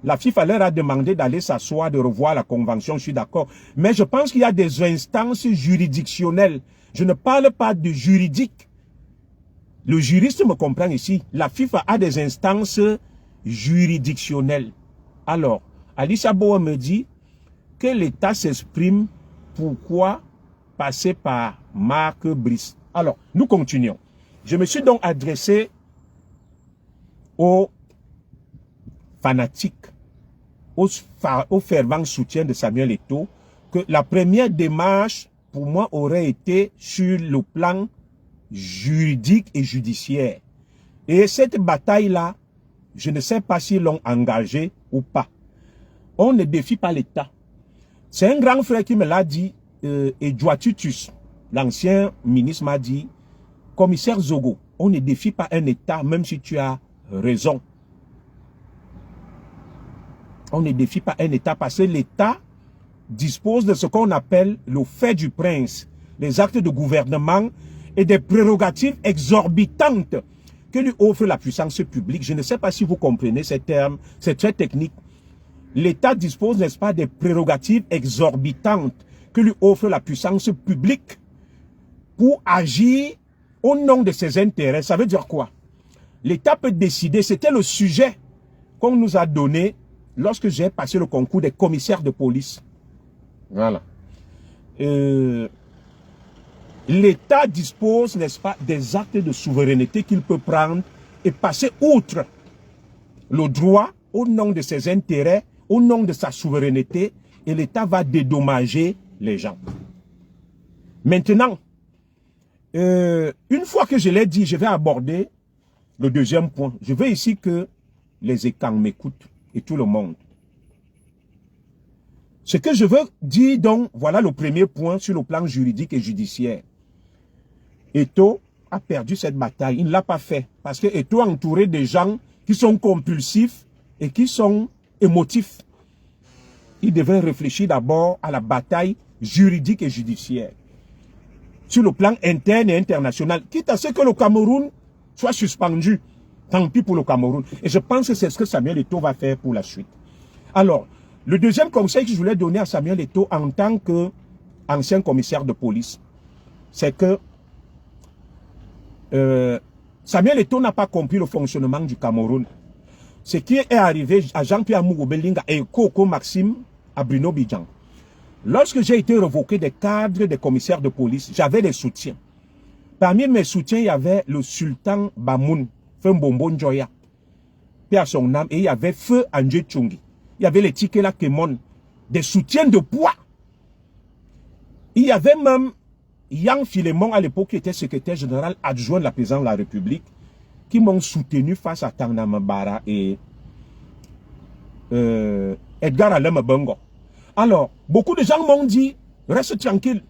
La FIFA leur a demandé d'aller s'asseoir, de revoir la convention, je suis d'accord. Mais je pense qu'il y a des instances juridictionnelles. Je ne parle pas de juridique. Le juriste me comprend ici. La FIFA a des instances juridictionnelles. Alors, Alicia Boa me dit que l'État s'exprime. Pourquoi passer par Marc Brice? Alors, nous continuons. Je me suis donc adressé aux fanatiques, aux fervents soutiens de Samuel Eto'o, que la première démarche, pour moi, aurait été sur le plan juridique et judiciaire. Et cette bataille-là, je ne sais pas s'ils l'ont engagée ou pas. On ne défie pas l'État. C'est un grand frère qui me l'a dit, Edouard Tutus, l'ancien ministre m'a dit, commissaire Zogo, on ne défie pas un État, même si tu as raison. On ne défie pas un État parce que l'État dispose de ce qu'on appelle le fait du prince, les actes de gouvernement et des prérogatives exorbitantes que lui offre la puissance publique. Je ne sais pas si vous comprenez ces termes, c'est très technique. L'État dispose, n'est-ce pas, des prérogatives exorbitantes que lui offre la puissance publique pour agir au nom de ses intérêts. Ça veut dire quoi? L'État peut décider, c'était le sujet qu'on nous a donné lorsque j'ai passé le concours des commissaires de police. Voilà. L'État dispose, n'est-ce pas, des actes de souveraineté qu'il peut prendre et passer outre le droit au nom de ses intérêts, au nom de sa souveraineté, et l'État va dédommager les gens. Maintenant, une fois que je l'ai dit, je vais aborder le deuxième point. Je veux ici que les écans m'écoutent et tout le monde. Ce que je veux dire donc, voilà le premier point sur le plan juridique et judiciaire. Eto'o a perdu cette bataille. Il ne l'a pas fait parce que Eto'o a entouré des gens qui sont compulsifs et qui sont émotifs. Il devait réfléchir d'abord à la bataille juridique et judiciaire. Sur le plan interne et international, quitte à ce que le Cameroun soit suspendu. Tant pis pour le Cameroun. Et je pense que c'est ce que Samuel Eto'o va faire pour la suite. Alors, le deuxième conseil que je voulais donner à Samuel Eto'o en tant qu'ancien commissaire de police, c'est que Samuel Eto'o n'a pas compris le fonctionnement du Cameroun. Ce qui est arrivé à Jean-Pierre Amourou Belinga et Koko Maxime à Bruno Bidjan. Lorsque j'ai été revoqué des cadres des commissaires de police, j'avais des soutiens. Parmi mes soutiens, il y avait le sultan Bamoun, Fembombo Njoya, paix à son âme, et il y avait Feu Andjé Tchungi. Il y avait les Tikela Kemon, des soutiens de poids. Il y avait même Yang Philémon, à l'époque, qui était secrétaire général adjoint de la présidence de la République, qui m'ont soutenu face à Tangna Mbara et Edgar Alem Bongo. Alors, beaucoup de gens m'ont dit, reste tranquille.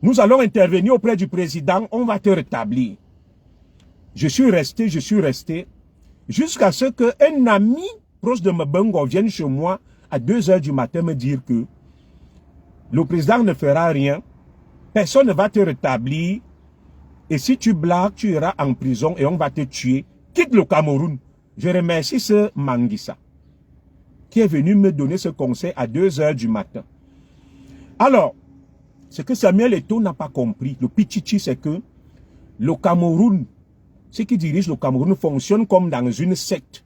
Nous allons intervenir auprès du président, on va te rétablir. Je suis resté, jusqu'à ce qu'un ami proche de Mbongo vienne chez moi à 2 h du matin me dire que le président ne fera rien, personne ne va te rétablir, et si tu blagues, tu iras en prison et on va te tuer. Quitte le Cameroun. Je remercie ce Manguissa qui est venu me donner ce conseil à 2 h du matin. Alors, ce que Samuel Eto'o n'a pas compris, le pichichi, c'est que le Cameroun, ceux qui dirigent le Cameroun fonctionnent comme dans une secte,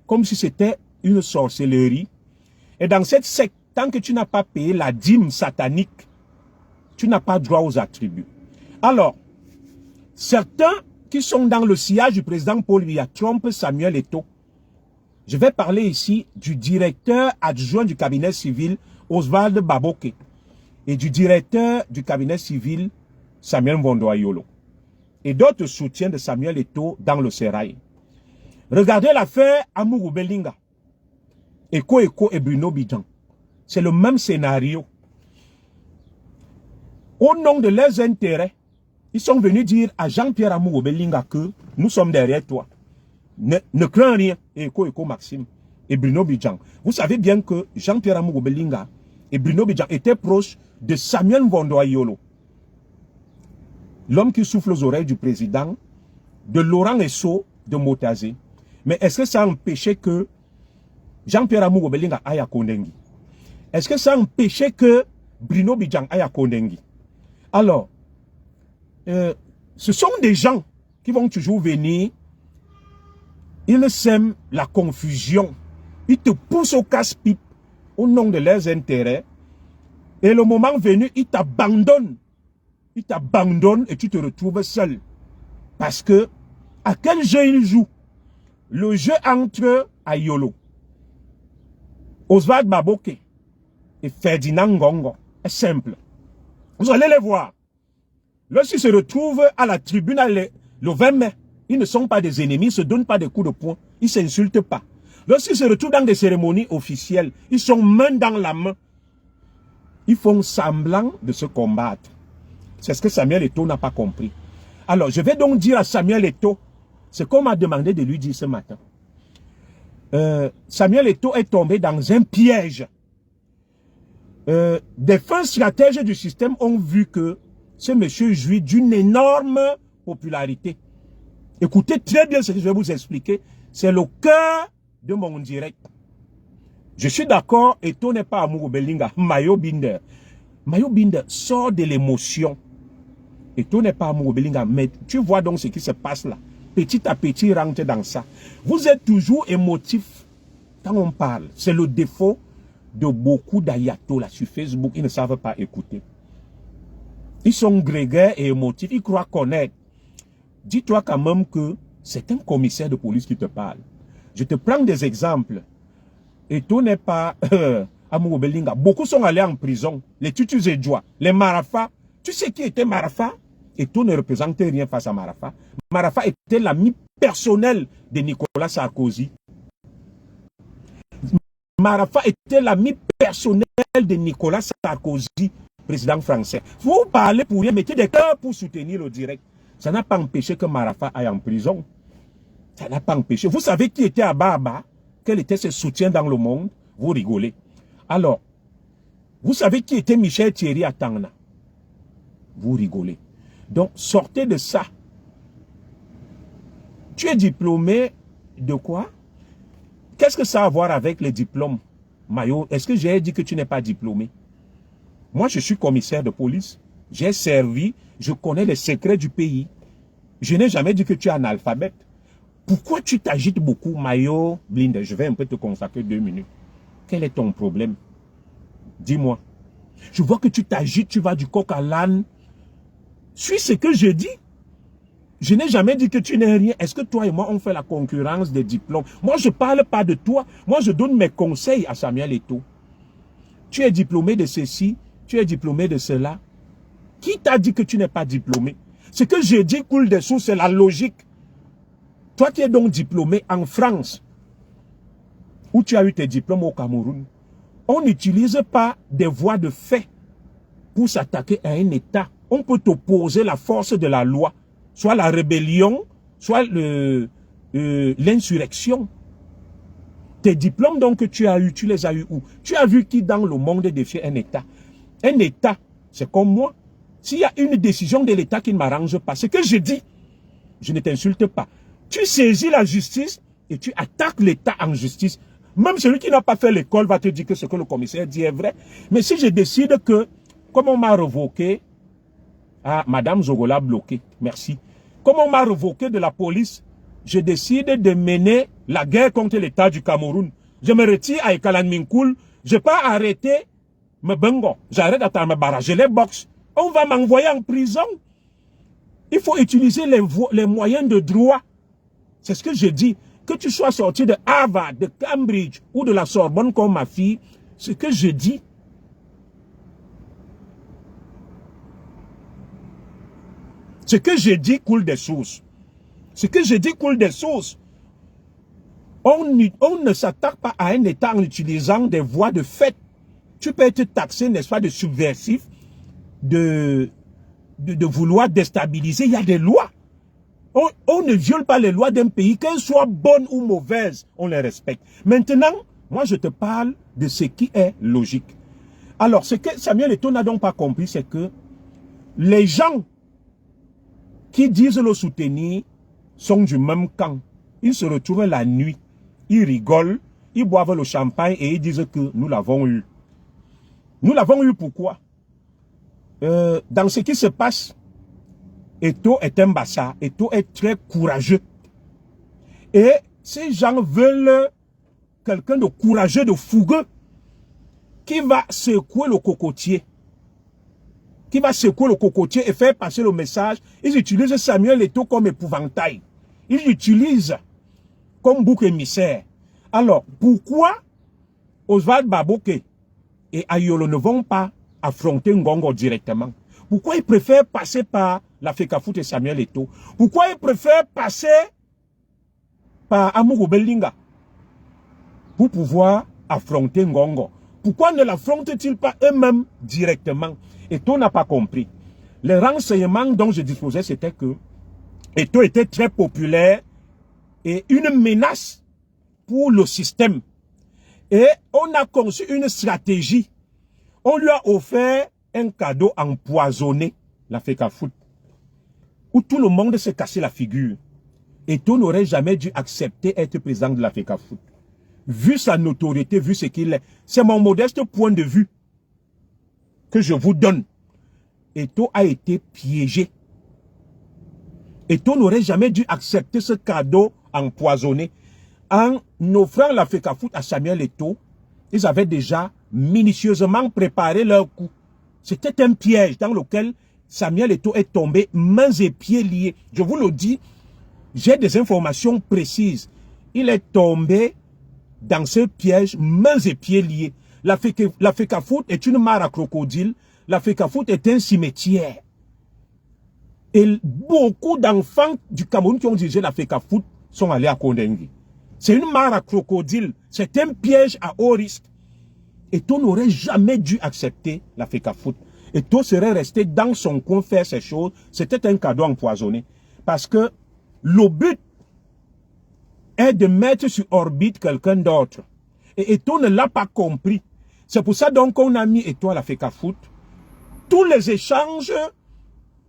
comme si c'était une sorcellerie. Et dans cette secte, tant que tu n'as pas payé la dîme satanique, tu n'as pas droit aux attributs. Alors, certains qui sont dans le sillage du président Paul Biya trompent Samuel Eto'o. Je vais parler ici du directeur adjoint du cabinet civil, Oswald Baboke, et du directeur du cabinet civil, Samuel Mbondoayolo, et d'autres soutiens de Samuel Eto'o dans le Sérail. Regardez l'affaire Amourou Belinga, Eko et Bruno Bidjan. C'est le même scénario. Au nom de leurs intérêts, ils sont venus dire à Jean-Pierre Amourou Belinga que nous sommes derrière toi. Ne crains rien. Eko Maxime et Bruno Bidjan. Vous savez bien que Jean-Pierre Amourou Belinga et Bruno Bidjan étaient proches de Samuel Mvondo-Ayolo, l'homme qui souffle aux oreilles du président, de Laurent Esso, de Motazé. Mais est-ce que ça a empêché que Jean-Pierre Amour Belinga aille à Kondengi? Est-ce que ça a empêché que Bruno Bidjang aille à Kondengi? Alors, ce sont des gens qui vont toujours venir, ils sèment la confusion, ils te poussent au casse-pipe au nom de leurs intérêts, et le moment venu, ils t'abandonnent et tu te retrouves seul. Parce que, à quel jeu ils jouent? Le jeu entre Ayolo, Oswald Baboke et Ferdinand Ngongo est simple. Vous allez les voir. Lorsqu'ils se retrouvent à la tribune le 20 mai, ils ne sont pas des ennemis, ils ne se donnent pas des coups de poing, ils ne s'insultent pas. Lorsqu'ils se retrouvent dans des cérémonies officielles, ils sont main dans la main. Ils font semblant de se combattre. C'est ce que Samuel Eto'o n'a pas compris. Alors, je vais donc dire à Samuel Eto'o ce qu'on m'a demandé de lui dire ce matin. Samuel Eto'o est tombé dans un piège. Des fins stratèges du système ont vu que ce monsieur jouit d'une énorme popularité. Écoutez très bien ce que je vais vous expliquer. C'est le cœur de mon direct. Je suis d'accord, Eto'o n'est pas Amour Belinga, Mayo Binder. Mayo Binder sort de l'émotion. Eto'o n'est pas Amour Belinga, mais tu vois donc ce qui se passe là. Petit à petit, rentre dans ça. Vous êtes toujours émotif quand on parle. C'est le défaut de beaucoup d'ayatollahs sur Facebook. Ils ne savent pas écouter. Ils sont grégaires et émotifs. Ils croient connaître. Dis-toi quand même que c'est un commissaire de police qui te parle. Je te prends des exemples. Eto'o n'est pas Amour Belinga. Beaucoup sont allés en prison. Les Tutus et Djoua, les Marafa. Tu sais qui était Marafa? Eto'o ne représentait rien face à Marafa. Marafa était l'ami personnel de Nicolas Sarkozy. Marafa était l'ami personnel de Nicolas Sarkozy, président français. Vous parlez pour rien, mettez des cœurs pour soutenir le direct. Ça n'a pas empêché que Marafa aille en prison. Ça n'a pas empêché. Vous savez qui était à Baba? Quel était ses soutiens dans le monde? Vous rigolez. Alors, vous savez qui était Michel Thierry à Tangna? Vous rigolez. Donc, sortez de ça. Tu es diplômé de quoi? Qu'est-ce que ça a à voir avec les diplômes, Mayo? Est-ce que j'ai dit que tu n'es pas diplômé? Moi, je suis commissaire de police. J'ai servi, je connais les secrets du pays. Je n'ai jamais dit que tu es analphabète. Pourquoi tu t'agites beaucoup, Mayo Blinde? Je vais un peu te consacrer 2 minutes. Quel est ton problème? Dis-moi. Je vois que tu t'agites, tu vas du coq à l'âne. Suis ce que je dis. Je n'ai jamais dit que tu n'es rien. Est-ce que toi et moi, on fait la concurrence des diplômes? Moi, je ne parle pas de toi. Moi, je donne mes conseils à Samuel Eto'o. Tu es diplômé de ceci, tu es diplômé de cela. Qui t'a dit que tu n'es pas diplômé? Ce que je dis coule des sources, c'est la logique. Toi qui es donc diplômé en France, où tu as eu tes diplômes au Cameroun, on n'utilise pas des voies de fait pour s'attaquer à un État. On peut t'opposer la force de la loi, soit la rébellion, soit l'insurrection. Tes diplômes donc que tu as eu, tu les as eu où? Tu as vu qui dans le monde défier un État? Un État, c'est comme moi. S'il y a une décision de l'État qui ne m'arrange pas, ce que je dis, je ne t'insulte pas. Tu saisis la justice et tu attaques l'État en justice. Même celui qui n'a pas fait l'école va te dire que ce que le commissaire dit est vrai. Mais si je décide que, comme on m'a revoqué, Madame Zogola bloqué, merci. Comme on m'a revoqué de la police, je décide de mener la guerre contre l'État du Cameroun. Je me retire à Ekalan Minkoul, je ne vais pas arrêter me bengo. J'arrête à me barrage, je les boxe. On va m'envoyer en prison. Il faut utiliser les moyens de droit. C'est ce que je dis. Que tu sois sorti de Harvard, de Cambridge ou de la Sorbonne comme ma fille, ce que je dis. Ce que je dis coule des sources. Ce que je dis coule des sources. On ne s'attaque pas à un État en utilisant des voies de fait. Tu peux être taxé, n'est-ce pas, de subversif, de vouloir déstabiliser. Il y a des lois. On ne viole pas les lois d'un pays, qu'elles soient bonnes ou mauvaises, on les respecte. Maintenant, moi je te parle de ce qui est logique. Alors, ce que Samuel Eto'o n'a donc pas compris, c'est que les gens qui disent le soutenir sont du même camp. Ils se retrouvent la nuit, ils rigolent, ils boivent le champagne et ils disent que nous l'avons eu. Nous l'avons eu pourquoi? Dans ce qui se passe, Eto'o est un bassa, Eto'o est très courageux. Et ces gens veulent quelqu'un de courageux, de fougueux, qui va secouer le cocotier. Qui va secouer le cocotier et faire passer le message. Ils utilisent Samuel Eto'o comme épouvantail. Ils l'utilisent comme bouc émissaire. Alors, pourquoi Oswald Baboke et Ayolo ne vont pas affronter Ngongo directement? Pourquoi ils préfèrent passer par la Fecafoot et Samuel Eto'o? Pourquoi ils préfèrent passer par Amourou Belinga pour pouvoir affronter Ngongo? Pourquoi ne l'affrontent-ils pas eux-mêmes directement? Eto'o n'a pas compris. Les renseignements dont je disposais, c'était que Eto'o était très populaire et une menace pour le système. Et on a conçu une stratégie. On lui a offert un cadeau empoisonné, la Fecafoot, où tout le monde s'est cassé la figure. Eto'o n'aurait jamais dû accepter être président de la Fecafoot. Vu sa notoriété, vu ce qu'il est. C'est mon modeste point de vue que je vous donne. Eto'o a été piégé. Eto'o n'aurait jamais dû accepter ce cadeau empoisonné. En offrant la Fecafoot à Samuel Eto'o, ils avaient déjà minutieusement préparé leur coup. C'était un piège dans lequel Samuel Eto'o est tombé, mains et pieds liés. Je vous le dis, j'ai des informations précises. Il est tombé dans ce piège, mains et pieds liés. La Fecafoot est une mare à crocodile. La Fecafoot est un cimetière. Et beaucoup d'enfants du Cameroun qui ont dirigé la Fecafoot sont allés à Kondengi. C'est une mare à crocodile. C'est un piège à haut risque. Eto'o n'aurait jamais dû accepter la Fecafoot. Eto'o serait resté dans son coin faire ces choses. C'était un cadeau empoisonné. Parce que le but est de mettre sur orbite quelqu'un d'autre. Et Eto'o ne l'a pas compris. C'est pour ça donc qu'on a mis Eto'o à la Fecafoot. Tous les échanges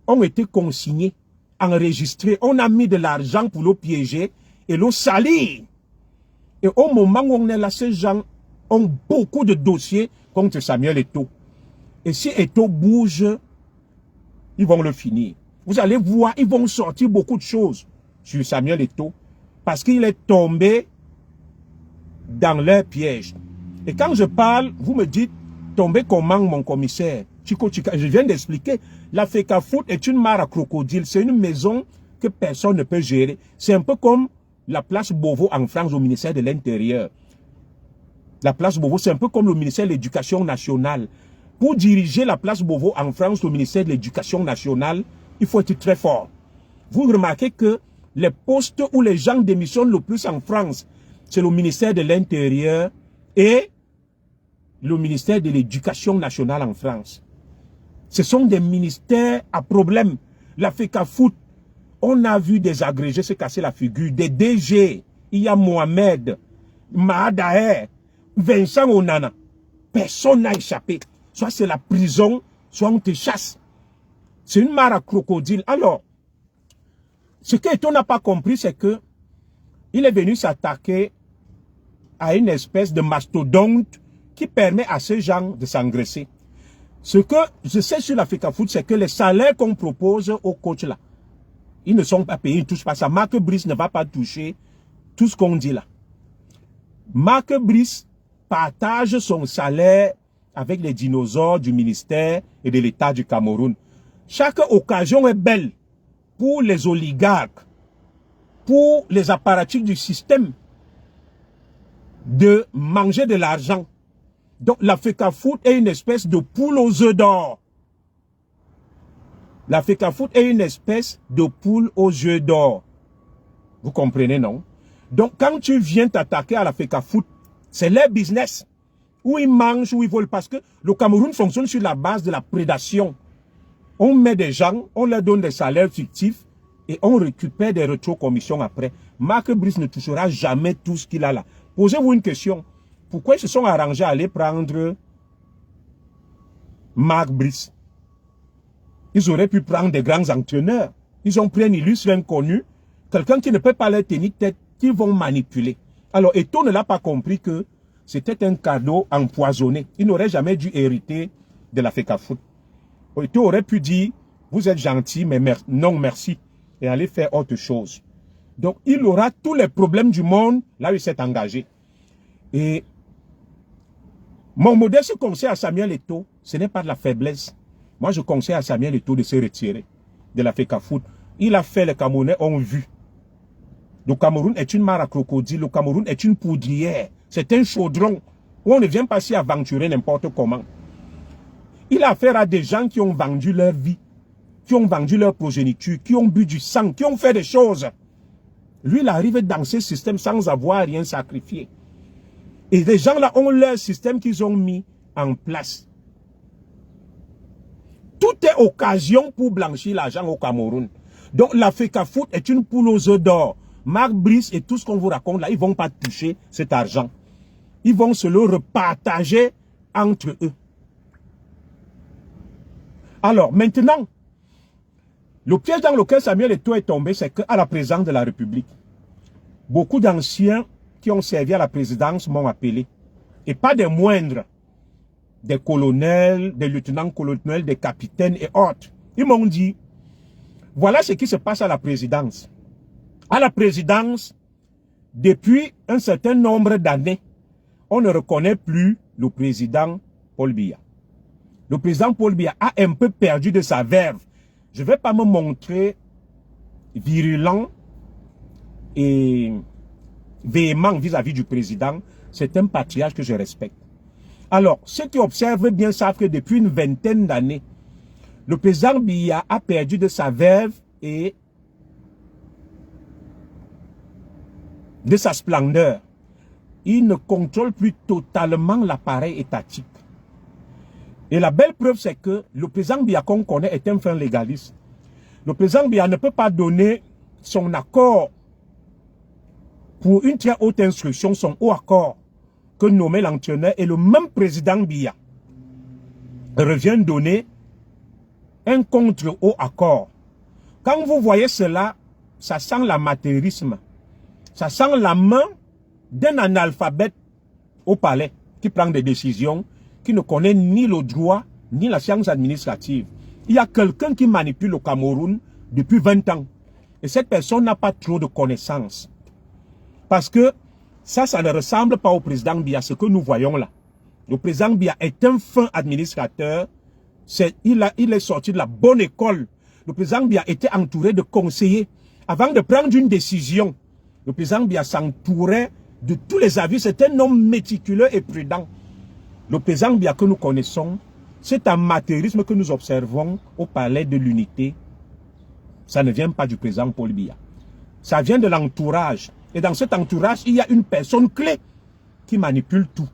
ont été consignés, enregistrés. On a mis de l'argent pour le piéger et le salir. Et au moment où on est là, ces gens ont beaucoup de dossiers contre Samuel Eto'o. Et si Eto'o bouge, ils vont le finir. Vous allez voir, ils vont sortir beaucoup de choses sur Samuel Eto'o parce qu'il est tombé dans leur piège. Et quand je parle, vous me dites, tomber comment, mon commissaire? Chico Chika, je viens d'expliquer. La Fecafoot est une mare à crocodile. C'est une maison que personne ne peut gérer. C'est un peu comme la place Beauvau en France au ministère de l'Intérieur. La place Beauvau, c'est un peu comme le ministère de l'Éducation nationale. Pour diriger la place Beauvau en France au ministère de l'Éducation nationale, il faut être très fort. Vous remarquez que les postes où les gens démissionnent le plus en France, c'est le ministère de l'Intérieur et le ministère de l'Éducation nationale en France. Ce sont des ministères à problème. La Fecafoot, on a vu des agrégés se casser la figure, des DG. Il y a Mohamed, Mahadaer, Vincent Onana. Personne n'a échappé. Soit c'est la prison, soit on te chasse. C'est une mare à crocodile. Alors, ce qu'Eto'o n'a pas compris, c'est que il est venu s'attaquer à une espèce de mastodonte qui permet à ces gens de s'engraisser. Ce que je sais sur la Fecafoot, c'est que les salaires qu'on propose aux coachs là, ils ne sont pas payés, ils ne touchent pas ça. Marc Brice ne va pas toucher tout ce qu'on dit là. Marc Brice partage son salaire avec les dinosaures du ministère et de l'État du Cameroun. Chaque occasion est belle pour les oligarques, pour les apparatchiks du système de manger de l'argent. Donc la Fecafoot est une espèce de poule aux œufs d'or. La Fecafoot est une espèce de poule aux œufs d'or. Vous comprenez, non? Donc quand tu viens t'attaquer à la Fecafoot, c'est leur business. Où ils mangent, où ils volent. Parce que le Cameroun fonctionne sur la base de la prédation. On met des gens, on leur donne des salaires fictifs et on récupère des rétro-commissions après. Marc Brice ne touchera jamais tout ce qu'il a là. Posez-vous une question. Pourquoi ils se sont arrangés à aller prendre Marc Brice. Ils auraient pu prendre des grands entraîneurs. Ils ont pris un illustre inconnu, quelqu'un qui ne peut pas leur tenir tête, qu'ils vont manipuler. Alors, Eto'o ne l'a pas compris que c'était un cadeau empoisonné. Il n'aurait jamais dû hériter de la FECAFOOT. Eto'o aurait pu dire, vous êtes gentil, mais non merci, et aller faire autre chose. Donc, il aura tous les problèmes du monde là où il s'est engagé. Et mon modeste conseil à Samuel Eto'o, ce n'est pas de la faiblesse. Moi, je conseille à Samuel Eto'o de se retirer de la FECAFOOT. Il a fait, les Camerounais ont vu. Le Cameroun est une mare à crocodile, le Cameroun est une poudrière. C'est un chaudron où on ne vient pas s'y aventurer n'importe comment. Il a affaire à des gens qui ont vendu leur vie, qui ont vendu leur progéniture, qui ont bu du sang, qui ont fait des choses. Lui, il arrive dans ce système sans avoir rien sacrifié. Et les gens-là ont leur système qu'ils ont mis en place. Tout est occasion pour blanchir l'argent au Cameroun. Donc la FECAFOOT est une poule aux œufs d'or. Marc Brice et tout ce qu'on vous raconte là, ils ne vont pas toucher cet argent. Ils vont se le repartager entre eux. Alors maintenant, le piège dans lequel Samuel Eto'o est tombé, c'est qu'à la présidence de la République, beaucoup d'anciens qui ont servi à la présidence m'ont appelé. Et pas des moindres. Des colonels, des lieutenants-colonels, des capitaines et autres. Ils m'ont dit, voilà ce qui se passe à la présidence. À la présidence, depuis un certain nombre d'années, on ne reconnaît plus le président Paul Biya. Le président Paul Biya a un peu perdu de sa verve. Je ne vais pas me montrer virulent et véhément vis-à-vis du président. C'est un patriarche que je respecte. Alors, ceux qui observent bien savent que depuis une vingtaine d'années, le président Biya a perdu de sa verve et de sa splendeur. Il ne contrôle plus totalement l'appareil étatique. Et la belle preuve, c'est que le président Biya qu'on connaît est un fin légaliste. Le président Biya ne peut pas donner son accord pour une très haute instruction, son haut accord que nommait l'entraîneur, et le même président Biya revient donner un contre-haut accord. Quand vous voyez cela, ça sent l'amateurisme. Ça sent la main d'un analphabète au palais qui prend des décisions, qui ne connaît ni le droit, ni la science administrative. Il y a quelqu'un qui manipule le Cameroun depuis 20 ans. Et cette personne n'a pas trop de connaissances. Parce que ça ne ressemble pas au président Biya, ce que nous voyons là. Le président Biya est un fin administrateur. Il est sorti de la bonne école. Le président Biya était entouré de conseillers. Avant de prendre une décision, le président Biya s'entourait de tous les avis. C'est un homme méticuleux et prudent. Le président Biya que nous connaissons, cet amateurisme que nous observons au palais de l'unité, ça ne vient pas du président Paul Biya. Ça vient de l'entourage. Et dans cet entourage, il y a une personne clé qui manipule tout.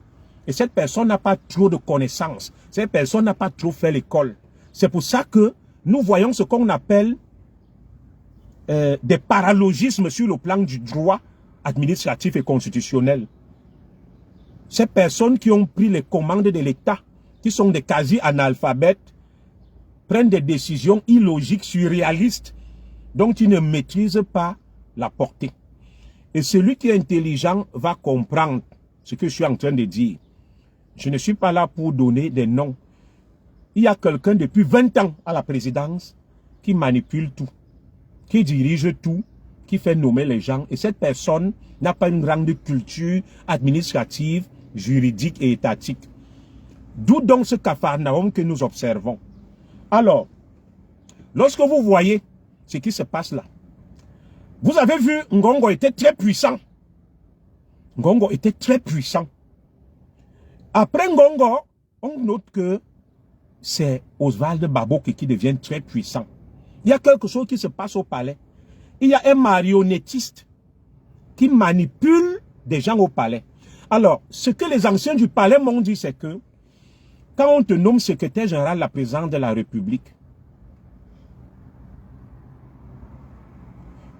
Et cette personne n'a pas trop de connaissances. Cette personne n'a pas trop fait l'école. C'est pour ça que nous voyons ce qu'on appelle des paralogismes sur le plan du droit administratif et constitutionnel. Ces personnes qui ont pris les commandes de l'État, qui sont des quasi-analphabètes, prennent des décisions illogiques, surréalistes, dont ils ne maîtrisent pas la portée. Et celui qui est intelligent va comprendre ce que je suis en train de dire. Je ne suis pas là pour donner des noms. Il y a quelqu'un depuis 20 ans à la présidence qui manipule tout, qui dirige tout, qui fait nommer les gens. Et cette personne n'a pas une grande culture administrative, juridique et étatique. D'où donc ce capharnaüm que nous observons. Alors, lorsque vous voyez ce qui se passe là, vous avez vu, Ngongo était très puissant. Ngongo était très puissant. Après Ngongo, on note que c'est Oswald Baboke qui devient très puissant. Il y a quelque chose qui se passe au palais. Il y a un marionnettiste qui manipule des gens au palais. Alors, ce que les anciens du palais m'ont dit, c'est que quand on te nomme secrétaire général de la présidence de la République,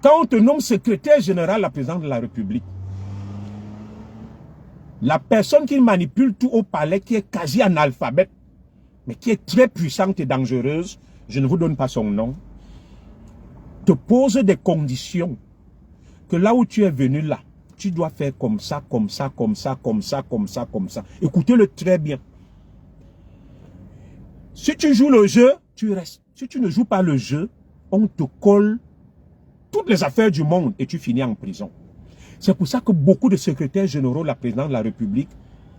quand on te nomme secrétaire général de la présidence de la République, la personne qui manipule tout au palais, qui est quasi analphabète, mais qui est très puissante et dangereuse, je ne vous donne pas son nom, te pose des conditions que là où tu es venu là, tu dois faire comme ça, comme ça, comme ça, comme ça, comme ça, comme ça. Écoutez-le très bien. Si tu joues le jeu, tu restes. Si tu ne joues pas le jeu, on te colle toutes les affaires du monde et tu finis en prison. C'est pour ça que beaucoup de secrétaires généraux de la présidence de la République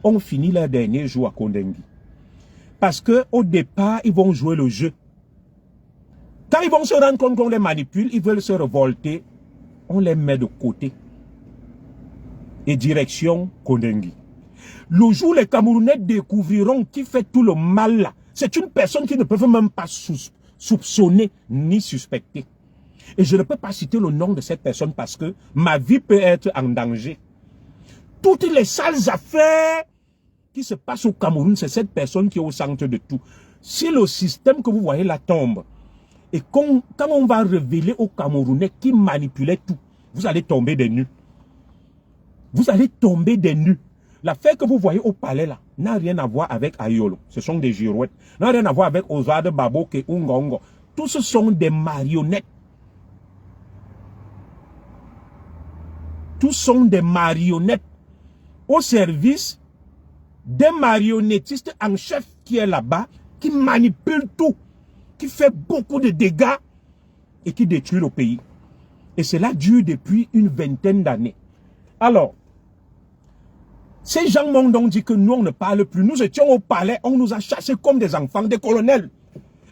ont fini leur dernier jour à Kondengi. Parce qu'au départ, ils vont jouer le jeu. Quand ils vont se rendre compte qu'on les manipule, ils veulent se révolter, on les met de côté. Et direction Kondengi. Le jour où les Camerounais découvriront qui fait tout le mal là, c'est une personne qui ne peut même pas soupçonner ni suspecter. Et je ne peux pas citer le nom de cette personne parce que ma vie peut être en danger. Toutes les sales affaires qui se passent au Cameroun, c'est cette personne qui est au centre de tout. Si le système que vous voyez là tombe, et quand on va révéler aux Camerounais qui manipulait tout, vous allez tomber des nues. Vous allez tomber des nues. L'affaire que vous voyez au palais là n'a rien à voir avec Ayolo. Ce sont des girouettes. N'a rien à voir avec Oswald Baboke et Ngongo. Tous ce sont des marionnettes. Tous sont des marionnettes au service des marionnettistes en chef qui est là-bas, qui manipule tout, qui fait beaucoup de dégâts et qui détruit le pays. Et cela dure depuis une vingtaine d'années. Alors, ces gens m'ont donc dit que nous, on ne parle plus. Nous étions au palais, on nous a chassés comme des enfants, des colonels.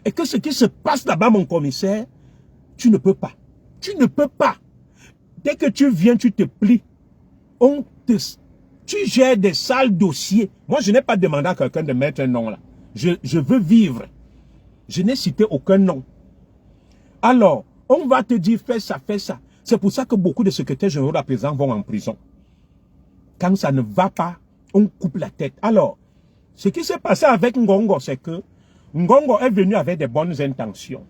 Et que ce qui se passe là-bas, mon commissaire, tu ne peux pas. Tu ne peux pas. Dès que tu viens, tu te plies. Tu gères des sales dossiers. Moi, je n'ai pas demandé à quelqu'un de mettre un nom là. Je veux vivre. Je n'ai cité aucun nom. Alors, on va te dire, fais ça, fais ça. C'est pour ça que beaucoup de secrétaires généraux à présent vont en prison. Quand ça ne va pas, on coupe la tête. Alors, ce qui s'est passé avec Ngongo, c'est que Ngongo est venu avec des bonnes intentions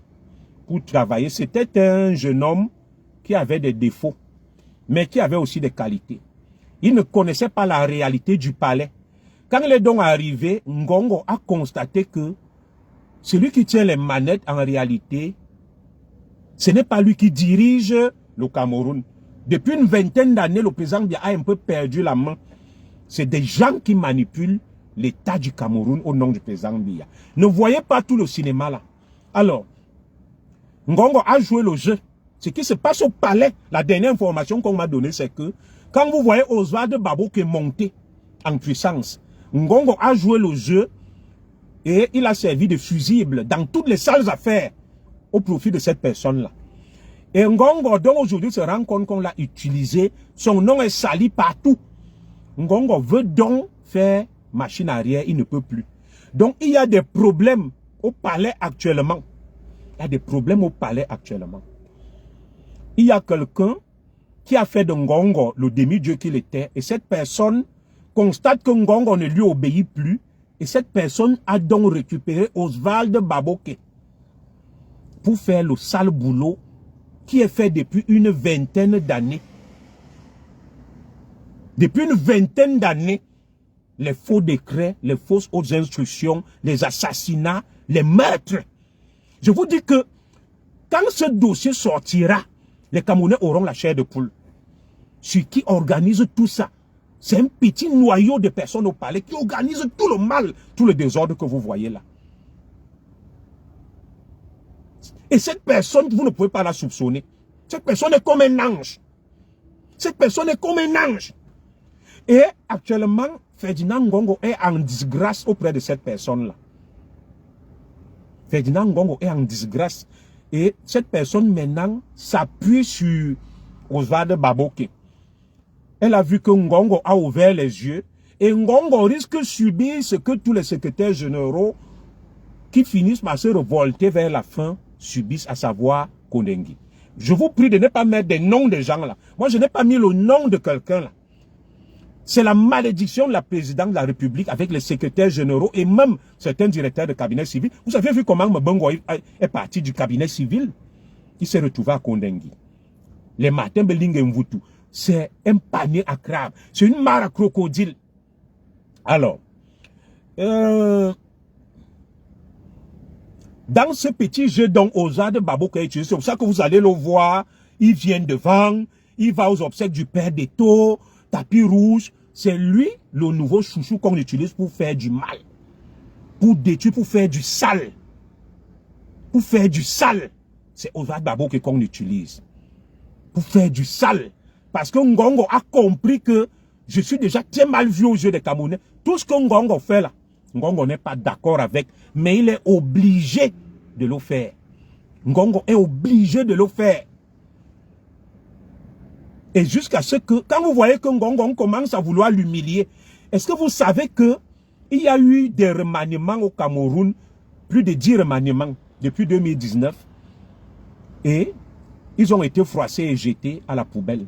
pour travailler. C'était un jeune homme qui avait des défauts, mais qui avait aussi des qualités. Il ne connaissait pas la réalité du palais. Quand il est donc arrivé, Ngongo a constaté que celui qui tient les manettes, en réalité, ce n'est pas lui qui dirige le Cameroun. Depuis une vingtaine d'années, le président Biya a un peu perdu la main. C'est des gens qui manipulent l'État du Cameroun au nom du président Biya. Ne voyez pas tout le cinéma là. Alors, Ngongo a joué le jeu. Ce qui se passe au palais, la dernière information qu'on m'a donnée, c'est que quand vous voyez Oswald Babo qui est monté en puissance, Ngongo a joué le jeu et il a servi de fusible dans toutes les sales affaires au profit de cette personne-là. Et Ngongo, donc aujourd'hui, se rend compte qu'on l'a utilisé. Son nom est sali partout. Ngongo veut donc faire machine arrière, il ne peut plus. Donc, il y a des problèmes au palais actuellement. Il y a des problèmes au palais actuellement. Il y a quelqu'un qui a fait de Ngongo le demi-dieu qu'il était. Et cette personne constate que Ngongo ne lui obéit plus. Et cette personne a donc récupéré Oswald Baboke pour faire le sale boulot qui est fait depuis une vingtaine d'années. Depuis une vingtaine d'années, les faux décrets, les fausses hautes instructions, les assassinats, les meurtres. Je vous dis que quand ce dossier sortira, les Camerounais auront la chair de poule. Ce qui organise tout ça, c'est un petit noyau de personnes au palais qui organise tout le mal, tout le désordre que vous voyez là. Et cette personne, vous ne pouvez pas la soupçonner. Cette personne est comme un ange. Cette personne est comme un ange. Et actuellement, Ferdinand Ngongo est en disgrâce auprès de cette personne-là. Ferdinand Ngongo est en disgrâce. Et cette personne maintenant s'appuie sur Oswald Baboke. Elle a vu que Ngongo a ouvert les yeux. Et Ngongo risque de subir ce que tous les secrétaires généraux qui finissent par se révolter vers la fin subissent, à savoir Kondengi. Je vous prie de ne pas mettre des noms de gens là. Moi, je n'ai pas mis le nom de quelqu'un là. C'est la malédiction de la présidente de la République avec les secrétaires généraux et même certains directeurs de cabinet civil. Vous avez vu comment Mbongo est parti du cabinet civil? Il s'est retrouvé à Kondengi. Les Martin Belling et Mvutu, c'est un panier à crabe. C'est une mare à crocodile. Alors, Dans ce petit jeu dont Ozad Babouk a utilisé, c'est pour ça que vous allez le voir, il vient devant, il va aux obsèques du père d'Eto, tapis rouge. C'est lui, le nouveau chouchou qu'on utilise pour faire du mal. Pour détruire, pour faire du sale. Pour faire du sale. C'est Ozad Babouk qu'on utilise. Pour faire du sale. Parce que Ngongo a compris que je suis déjà très mal vu au jeu des Camerounais. Tout ce que Ngongo fait là, Ngongo n'est pas d'accord avec, mais il est obligé de le faire. Ngongo est obligé de le faire. Et jusqu'à ce que, quand vous voyez que Ngongo commence à vouloir l'humilier, est-ce que vous savez que il y a eu des remaniements au Cameroun, plus de 10 remaniements depuis 2019, et ils ont été froissés et jetés à la poubelle.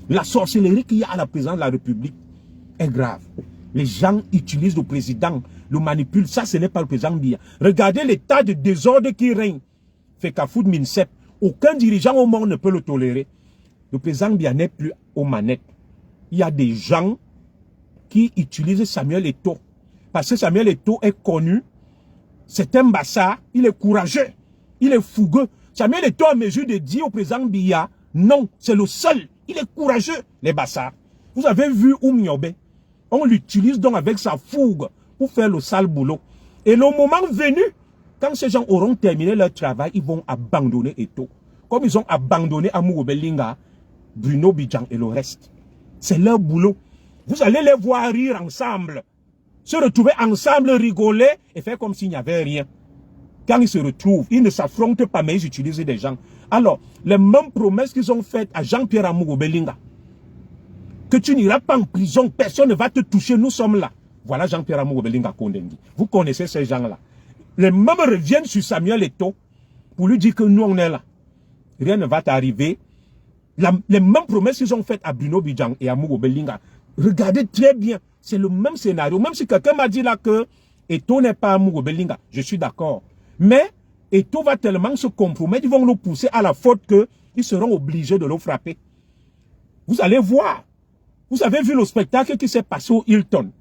La sorcellerie qu'il y a à la présidence de la République est grave. Les gens utilisent le président, le manipulent. Ça, ce n'est pas le président Biya. Regardez l'état de désordre qui règne. Fecafoot Minsep. Aucun dirigeant au monde ne peut le tolérer. Le président Biya n'est plus aux manettes. Il y a des gens qui utilisent Samuel Eto'o. Parce que Samuel Eto'o est connu. C'est un bâtard. Il est courageux. Il est fougueux. Samuel Eto'o a mesure de dire au président Biya, non, c'est le seul. Il est courageux, les bassards. Vous avez vu Oumiobe. On l'utilise donc avec sa fougue pour faire le sale boulot. Et le moment venu, quand ces gens auront terminé leur travail, ils vont abandonner Eto'o. Comme ils ont abandonné Amourou Belinga, Bruno Bidjan et le reste. C'est leur boulot. Vous allez les voir rire ensemble. Se retrouver ensemble, rigoler et faire comme s'il n'y avait rien. Quand ils se retrouvent, ils ne s'affrontent pas, mais ils utilisent des gens. Alors, les mêmes promesses qu'ils ont faites à Jean-Pierre Amourou Belinga, que tu n'iras pas en prison, personne ne va te toucher, nous sommes là. Voilà Jean-Pierre Amourou Belinga Kondengi. Vous connaissez ces gens-là. Les mêmes reviennent sur Samuel Eto'o pour lui dire que nous, on est là. Rien ne va t'arriver. Les mêmes promesses qu'ils ont faites à Bruno Bidjan et à Amourou Belinga. Regardez très bien. C'est le même scénario. Même si quelqu'un m'a dit là que Eto'o n'est pas Amourou Belinga, je suis d'accord. Mais Eto'o va tellement se compromettre, ils vont le pousser à la faute qu'ils seront obligés de le frapper. Vous allez voir. Vous avez vu le spectacle qui s'est passé au Hilton.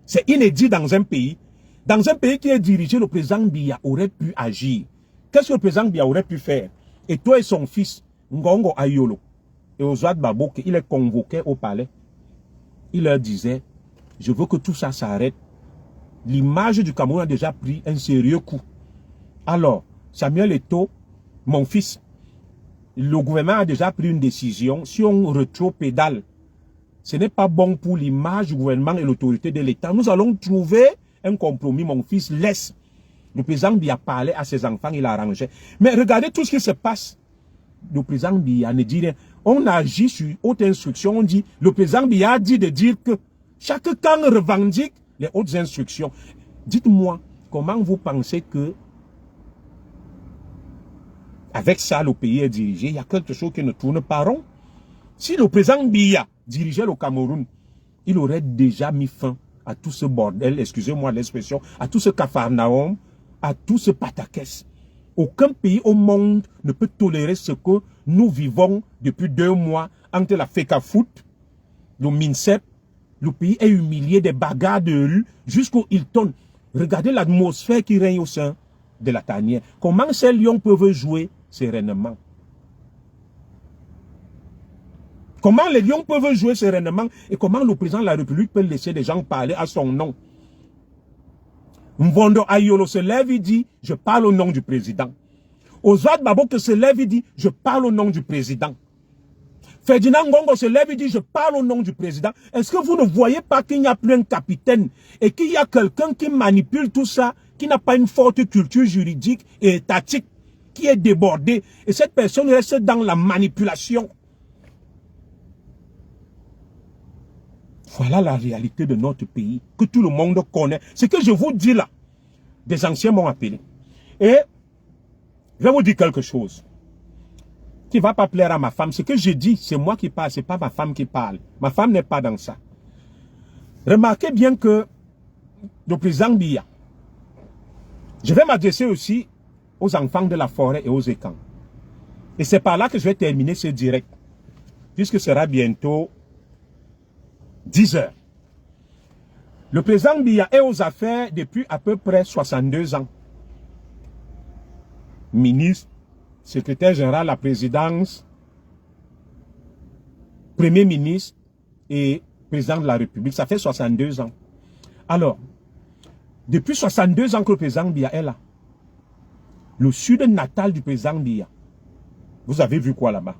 C'est inédit dans un pays. Dans un pays qui est dirigé, le président Biya aurait pu agir. Qu'est-ce que le président Biya aurait pu faire? Eto'o et son fils, Ngongo Ayolo, et Ozad Babouk, il les convoquait au palais. Il leur disait, je veux que tout ça s'arrête. L'image du Cameroun a déjà pris un sérieux coup. Alors, Samuel Eto'o, mon fils, le gouvernement a déjà pris une décision. Si on rétropédale, ce n'est pas bon pour l'image du gouvernement et l'autorité de l'État. Nous allons trouver un compromis. Mon fils laisse. Le président Biya parlait à ses enfants, il arrangeait. Mais regardez tout ce qui se passe. Le président Biya ne dit rien. On agit sur haute instruction. On dit, le président Biya a dit de dire que chaque camp revendique les hautes instructions. Dites-moi, comment vous pensez que avec ça, le pays est dirigé? Il y a quelque chose qui ne tourne pas rond. Si le président Biya dirigeait le Cameroun, il aurait déjà mis fin à tout ce bordel, excusez-moi l'expression, à tout ce capharnaüm, à tout ce pataquès. Aucun pays au monde ne peut tolérer ce que nous vivons depuis 2 mois entre la Fecafoot, le Minsep. Le pays est humilié, des bagarres de rue jusqu'au Hilton. Regardez l'atmosphère qui règne au sein de la tanière. Comment ces lions peuvent jouer sereinement? Comment les lions peuvent jouer sereinement et comment le président de la République peut laisser des gens parler à son nom? Mvondo Ayolo se lève et dit, je parle au nom du président. Ozad Babouk se lève et dit, je parle au nom du président. Ferdinand Ngongo se lève et dit, je parle au nom du président. Est-ce que vous ne voyez pas qu'il n'y a plus un capitaine et qu'il y a quelqu'un qui manipule tout ça, qui n'a pas une forte culture juridique et étatique, qui est débordé, et cette personne reste dans la manipulation? Voilà la réalité de notre pays, que tout le monde connaît. Ce que je vous dis là, des anciens m'ont appelé. Et je vais vous dire quelque chose qui ne va pas plaire à ma femme. Ce que je dis, c'est moi qui parle, ce n'est pas ma femme qui parle. Ma femme n'est pas dans ça. Remarquez bien que le président Biya, je vais m'adresser aussi aux enfants de la forêt et aux écans. Et c'est par là que je vais terminer ce direct, puisque ce sera bientôt 10 heures. Le président Biya est aux affaires depuis à peu près 62 ans. ministre, secrétaire général à la présidence, premier ministre et président de la République. Ça fait 62 ans. Alors, depuis 62 ans que le président Biya est là, le sud natal du président Biya, vous avez vu quoi là-bas?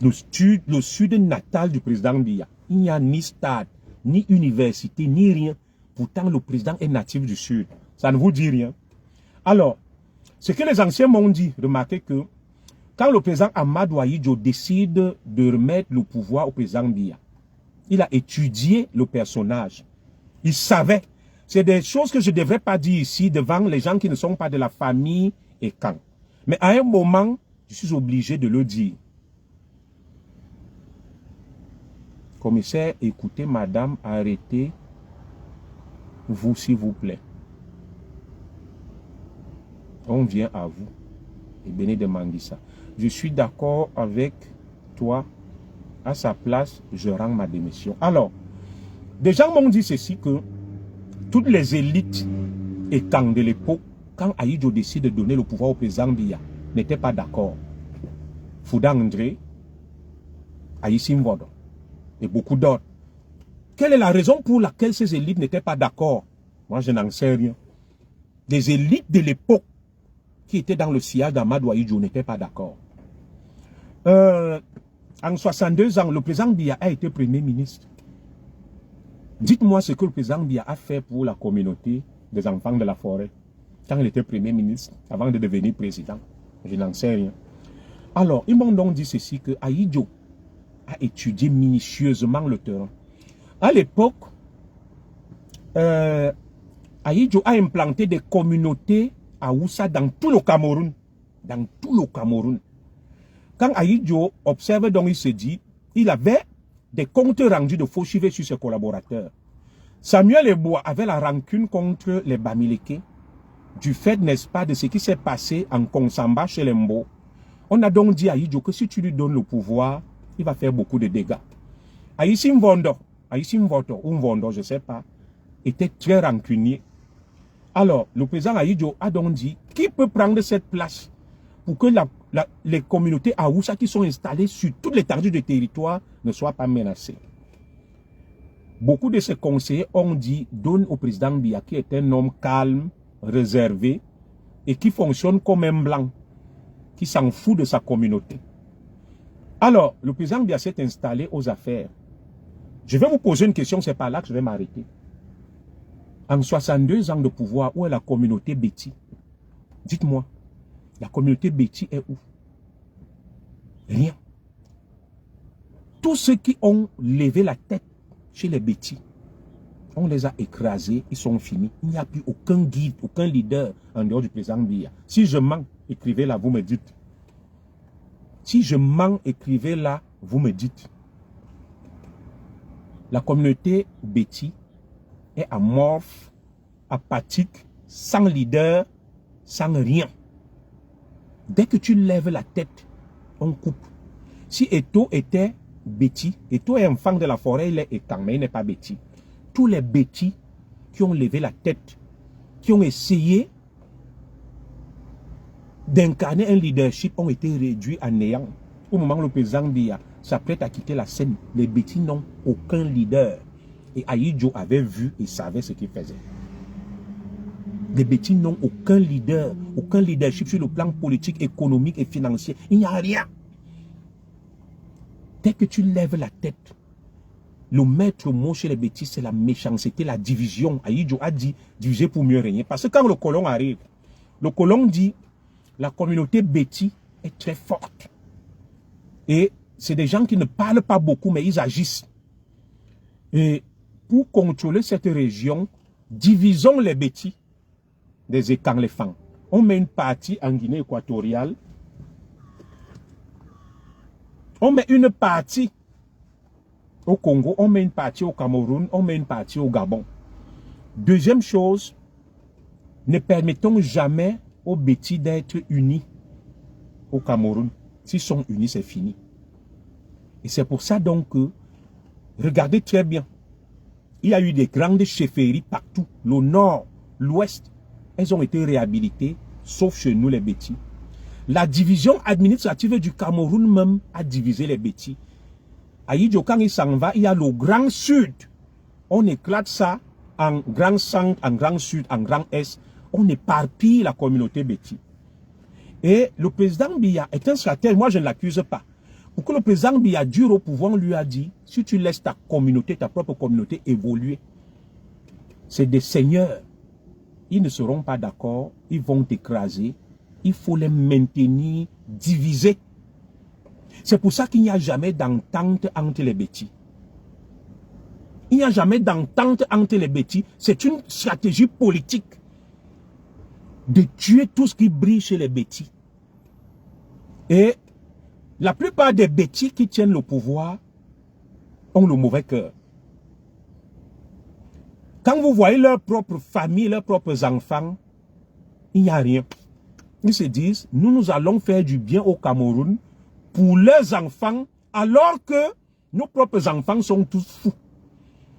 Le sud natal du président Biya, il n'y a ni stade, ni université, ni rien. Pourtant, le président est natif du sud. Ça ne vous dit rien. Alors, ce que les anciens m'ont dit, remarquez que quand le président Amadou Ahidjo décide de remettre le pouvoir au président Biya, il a étudié le personnage. Il savait. C'est des choses que je ne devrais pas dire ici devant les gens qui ne sont pas de la famille et quand. Mais à un moment, je suis obligé de le dire. Commissaire, écoutez, madame, arrêtez. Vous, s'il vous plaît. On vient à vous. Et Béné demande ça. Je suis d'accord avec toi. À sa place, je rends ma démission. Alors, des gens m'ont dit ceci que toutes les élites étant de l'époque, quand Ahidjo décide de donner le pouvoir au président Biya, n'étaient pas d'accord. Fouda André, Aïssim Vodo et beaucoup d'autres. Quelle est la raison pour laquelle ces élites n'étaient pas d'accord? Moi, je n'en sais rien. Les élites de l'époque qui étaient dans le sillage d'Amadou Ahidjo n'étaient pas d'accord. En 62 ans, le président Biya a été premier ministre. Dites-moi ce que le président Biya a fait pour la communauté des enfants de la forêt quand il était premier ministre, avant de devenir président. Je n'en sais rien. Alors, ils m'ont donc dit ceci, que Ahidjo a étudié minutieusement le terrain. À l'époque, Ahidjo a implanté des communautés à Oussa dans tout le Cameroun. Dans tout le Cameroun. Quand Ahidjo observe, donc il se dit, il avait des comptes rendus de Fauchivé sur ses collaborateurs. Samuel Eboa avait la rancune contre les Bamileke, du fait, n'est-ce pas, de ce qui s'est passé en Konsamba chez les Mbo. On a donc dit à Ahidjo que si tu lui donnes le pouvoir, il va faire beaucoup de dégâts. Aïssim Vondo, ou Mvondo, je ne sais pas, était très rancunier. Alors, le président Ahidjo a donc dit, qui peut prendre cette place pour que les communautés à Oussa qui sont installées sur toute l'étendue du territoire ne soient pas menacées? Beaucoup de ses conseillers ont dit, donne au président Biya, qui est un homme calme, réservé, et qui fonctionne comme un blanc, qui s'en fout de sa communauté. Alors, le président Biya s'est installé aux affaires. Je vais vous poser une question, c'est pas là que je vais m'arrêter. En 62 ans de pouvoir, où est la communauté Béti? Dites-moi, la communauté Béti est où? Rien. Tous ceux qui ont levé la tête chez les Béti, on les a écrasés, ils sont finis. Il n'y a plus aucun guide, aucun leader en dehors du président Biya. Si je mens, écrivez-la, vous me dites. Si je mens, écrivez-la, vous me dites. La communauté Béti est amorphe, apathique, sans leader, sans rien. Dès que tu lèves la tête, on coupe. Si Eto était Béti, Eto est enfant de la forêt, il est étant, mais il n'est pas Béti. Tous les Béti qui ont levé la tête, qui ont essayé d'incarner un leadership ont été réduits à néant. Au moment où le président Biya s'apprête à quitter la scène, les Béti n'ont aucun leader. Et Ahidjo avait vu et savait ce qu'il faisait. Les Béti n'ont aucun leader, aucun leadership sur le plan politique, économique et financier. Il n'y a rien. Dès que tu lèves la tête, le maître mot chez les Béti, c'est la méchanceté, la division. Ahidjo a dit diviser pour mieux régner. Parce que quand le colon arrive, le colon dit la communauté Béti est très forte. Et c'est des gens qui ne parlent pas beaucoup, mais ils agissent. Et pour contrôler cette région, divisons les Béti des Écanlefants. On met une partie en Guinée équatoriale. On met une partie au Congo, on met une partie au Cameroun, on met une partie au Gabon. Deuxième chose, ne permettons jamais aux Béti d'être unis au Cameroun. S'ils sont unis, c'est fini. Et c'est pour ça donc que, regardez très bien, il y a eu des grandes chefferies partout, le nord, l'ouest, elles ont été réhabilitées sauf chez nous les Bétis. La division administrative du Cameroun même a divisé les Bétis. À Idjo, quand il s'en va, il y a le Grand Sud. On éclate ça en Grand Centre, en Grand Sud, en Grand Est. On éparpille la communauté Bétis. Et le président Biya est un stratège, moi je ne l'accuse pas. Pour que le président Biya dure au pouvoir, on lui a dit, si tu laisses ta communauté, ta propre communauté évoluer, c'est des seigneurs. Ils ne seront pas d'accord, ils vont t'écraser. Il faut les maintenir divisés. C'est pour ça qu'il n'y a jamais d'entente entre les Bétis. Il n'y a jamais d'entente entre les Bétis. C'est une stratégie politique de tuer tout ce qui brille chez les Bétis. Et la plupart des Bétis qui tiennent le pouvoir ont le mauvais cœur. Quand vous voyez leur propre famille, leurs propres enfants, il n'y a rien. Ils se disent, nous allons faire du bien au Cameroun pour leurs enfants, alors que nos propres enfants sont tous fous.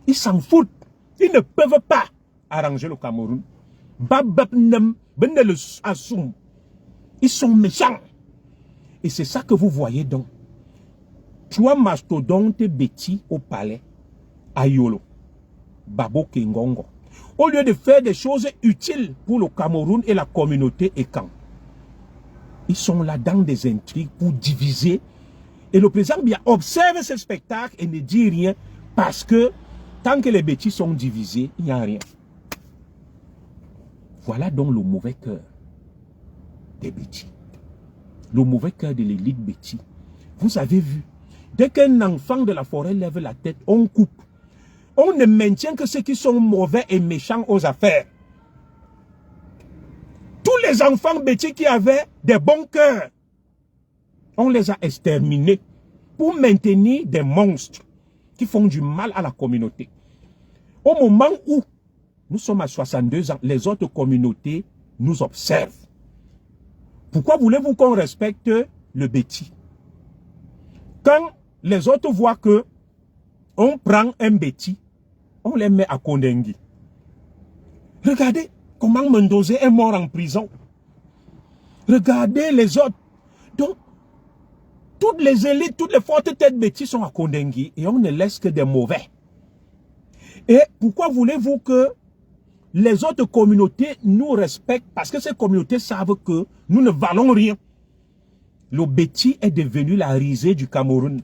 Ils s'en foutent. Ils ne peuvent pas arranger le Cameroun. Ils sont méchants. Et c'est ça que vous voyez donc. 3 mastodontes Bétis au palais, à Yolo, Babo Kingongo. Au lieu de faire des choses utiles pour le Cameroun et la communauté Ekan, ils sont là dans des intrigues pour diviser. Et le président Biya observe ce spectacle et ne dit rien parce que tant que les Bétis sont divisés, il n'y a rien. Voilà donc le mauvais cœur des Bétis. Le mauvais cœur de l'élite Bétis. Vous avez vu, dès qu'un enfant de la forêt lève la tête, on coupe. On ne maintient que ceux qui sont mauvais et méchants aux affaires. Tous les enfants Bétis qui avaient des bons cœurs, on les a exterminés pour maintenir des monstres qui font du mal à la communauté. Au moment où nous sommes à 62 ans, les autres communautés nous observent. Pourquoi voulez-vous qu'on respecte le Bétis? Quand les autres voient que on prend un Bétis, on les met à Kondengui. Regardez comment Mendoza est mort en prison. Regardez les autres. Donc, toutes les élites, toutes les fortes têtes Bétis sont à Kondengui et on ne laisse que des mauvais. Et pourquoi voulez-vous que les autres communautés nous respectent? Parce que ces communautés savent que nous ne valons rien. Le Bétis est devenu la risée du Cameroun.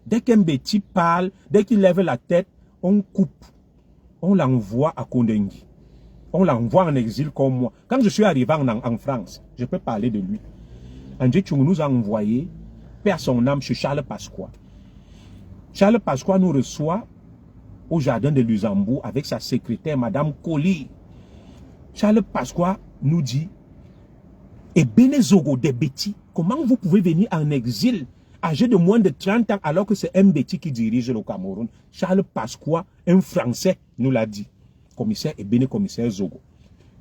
Dès qu'un Bétis parle, dès qu'il lève la tête, on coupe. On l'envoie à Kondengui. On l'envoie en exil comme moi. Quand je suis arrivé en France, je peux parler de lui. André Tchung nous a envoyé, paix à son âme, chez Charles Pasqua. Charles Pasqua nous reçoit au jardin de Luxembourg avec sa secrétaire, Madame Colli. Charles Pasqua nous dit, et Benezogo des Bétis, comment vous pouvez venir en exil âgé de moins de 30 ans alors que c'est un Bétis qui dirige le Cameroun? Charles Pasqua, un Français, nous l'a dit. Commissaire et Béné commissaire Zogo.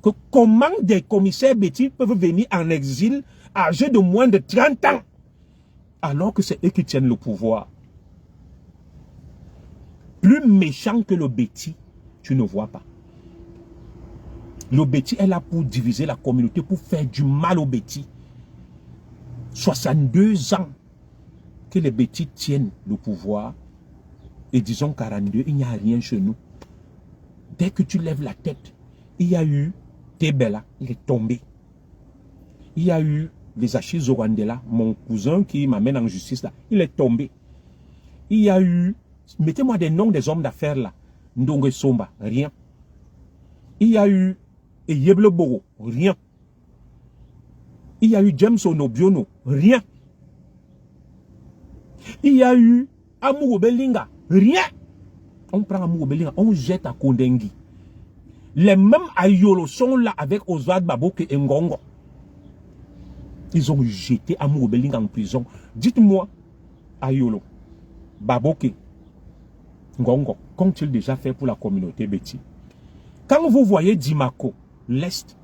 Que comment des commissaires Bétis peuvent venir en exil âgés de moins de 30 ans alors que c'est eux qui tiennent le pouvoir? Plus méchant que le Bétis, tu ne vois pas. Le Bétis est là pour diviser la communauté, pour faire du mal au Bétis. 62 ans que les Bétis tiennent le pouvoir, et disons 42, il n'y a rien chez nous. Dès que tu lèves la tête, il y a eu Tebela, il est tombé. Il y a eu les Achilles Zorandela, mon cousin qui m'amène en justice là, il est tombé. Il y a eu, mettez-moi des noms des hommes d'affaires là, Ndongue Somba, rien. Il y a eu Yeble Boro, rien. Il y a eu James Onobiono, rien. Il y a eu Amour Belinga, rien. On prend Amour Belinga, on jette à Kondengui. Les mêmes Ayolo sont là avec Oswald Baboke et Ngongo. Ils ont jeté Amour Belinga en prison. Dites-moi, Ayolo, Baboke, Ngongo, qu'ont-ils déjà fait pour la communauté Bétis? Quand vous voyez Dimako, l'Est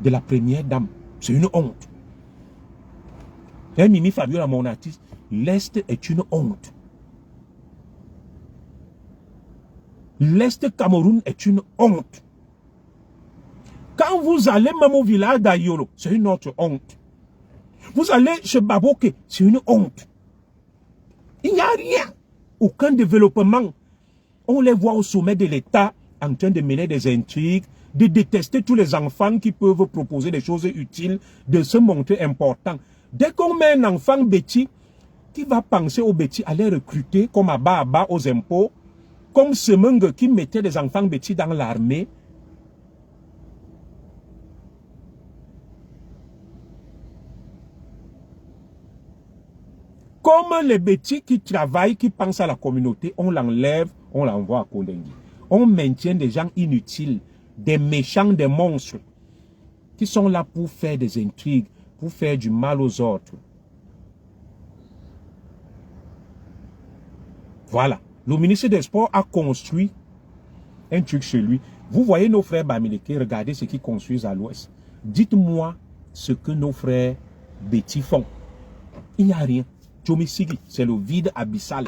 de la première dame, c'est une honte. Et Mimi Fabiola, mon artiste, l'Est est une honte. L'Est Cameroun est une honte. Quand vous allez même au village d'Ayolo, c'est une autre honte. Vous allez chez Baboke, c'est une honte. Il n'y a rien. Aucun développement. On les voit au sommet de l'État en train de mener des intrigues, de détester tous les enfants qui peuvent proposer des choses utiles, de se montrer importants. Dès qu'on met un enfant bêtis, qui va penser aux bêtis à les recruter comme à bas aux impôts, comme Semeng qui mettait des enfants bêtis dans l'armée. Comme les bêtis qui travaillent, qui pensent à la communauté, on l'enlève, on l'envoie à Kondengi. On maintient des gens inutiles, des méchants, des monstres, qui sont là pour faire des intrigues, pour faire du mal aux autres. Voilà. Le ministre des Sports a construit un truc chez lui. Vous voyez nos frères Bamileke, regardez ce qu'ils construisent à l'ouest. Dites-moi ce que nos frères Betty font. Il n'y a rien. Tchomisigi, c'est le vide abyssal.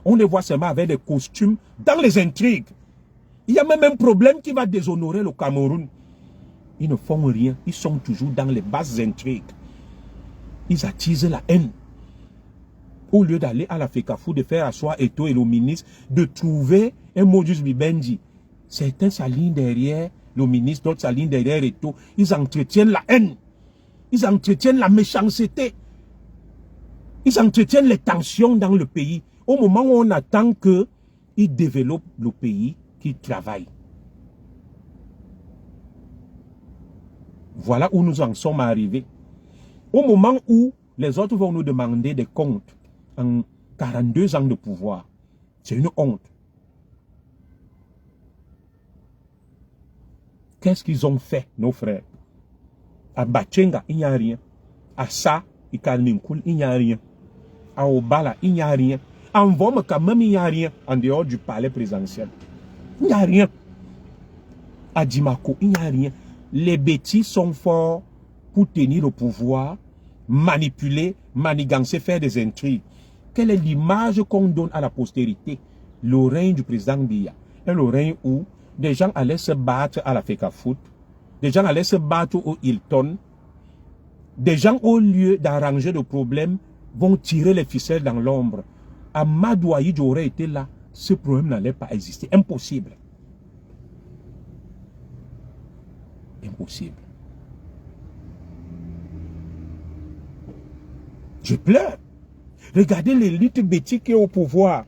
On les voit seulement avec des costumes dans les intrigues. Il y a même un problème qui va déshonorer le Cameroun. Ils ne font rien. Ils sont toujours dans les basses intrigues. Ils attisent la haine. Au lieu d'aller à la FECAFOU, de faire asseoir Eto et le ministre, de trouver un modus vivendi. Certains s'alignent derrière le ministre, d'autres s'alignent derrière Eto. Ils entretiennent la haine. Ils entretiennent la méchanceté. Ils entretiennent les tensions dans le pays. Au moment où on attend qu'ils développent le pays, qu'ils travaillent. Voilà où nous en sommes arrivés. Au moment où les autres vont nous demander des comptes en 42 ans de pouvoir, c'est une honte. Qu'est-ce qu'ils ont fait, nos frères? À Bachenga, il n'y a rien. À Sa, il n'y a rien. À Obala, il n'y a rien. En Vom, quand même, il n'y a rien. En dehors du palais présidentiel. Il n'y a rien. À Dimako, il n'y a rien. Les bêtis sont forts pour tenir le pouvoir, manipuler, manigancer, faire des intrigues. Quelle est l'image qu'on donne à la postérité? Le règne du président Biya. Et le règne où des gens allaient se battre à la FECAFOOT, des gens allaient se battre au Hilton, des gens, au lieu d'arranger le problème, vont tirer les ficelles dans l'ombre. Amadou Aïdj aurait été là, ce problème n'allait pas exister. Impossible. Impossible. Je pleure. Regardez l'élite bêtis qui est au pouvoir.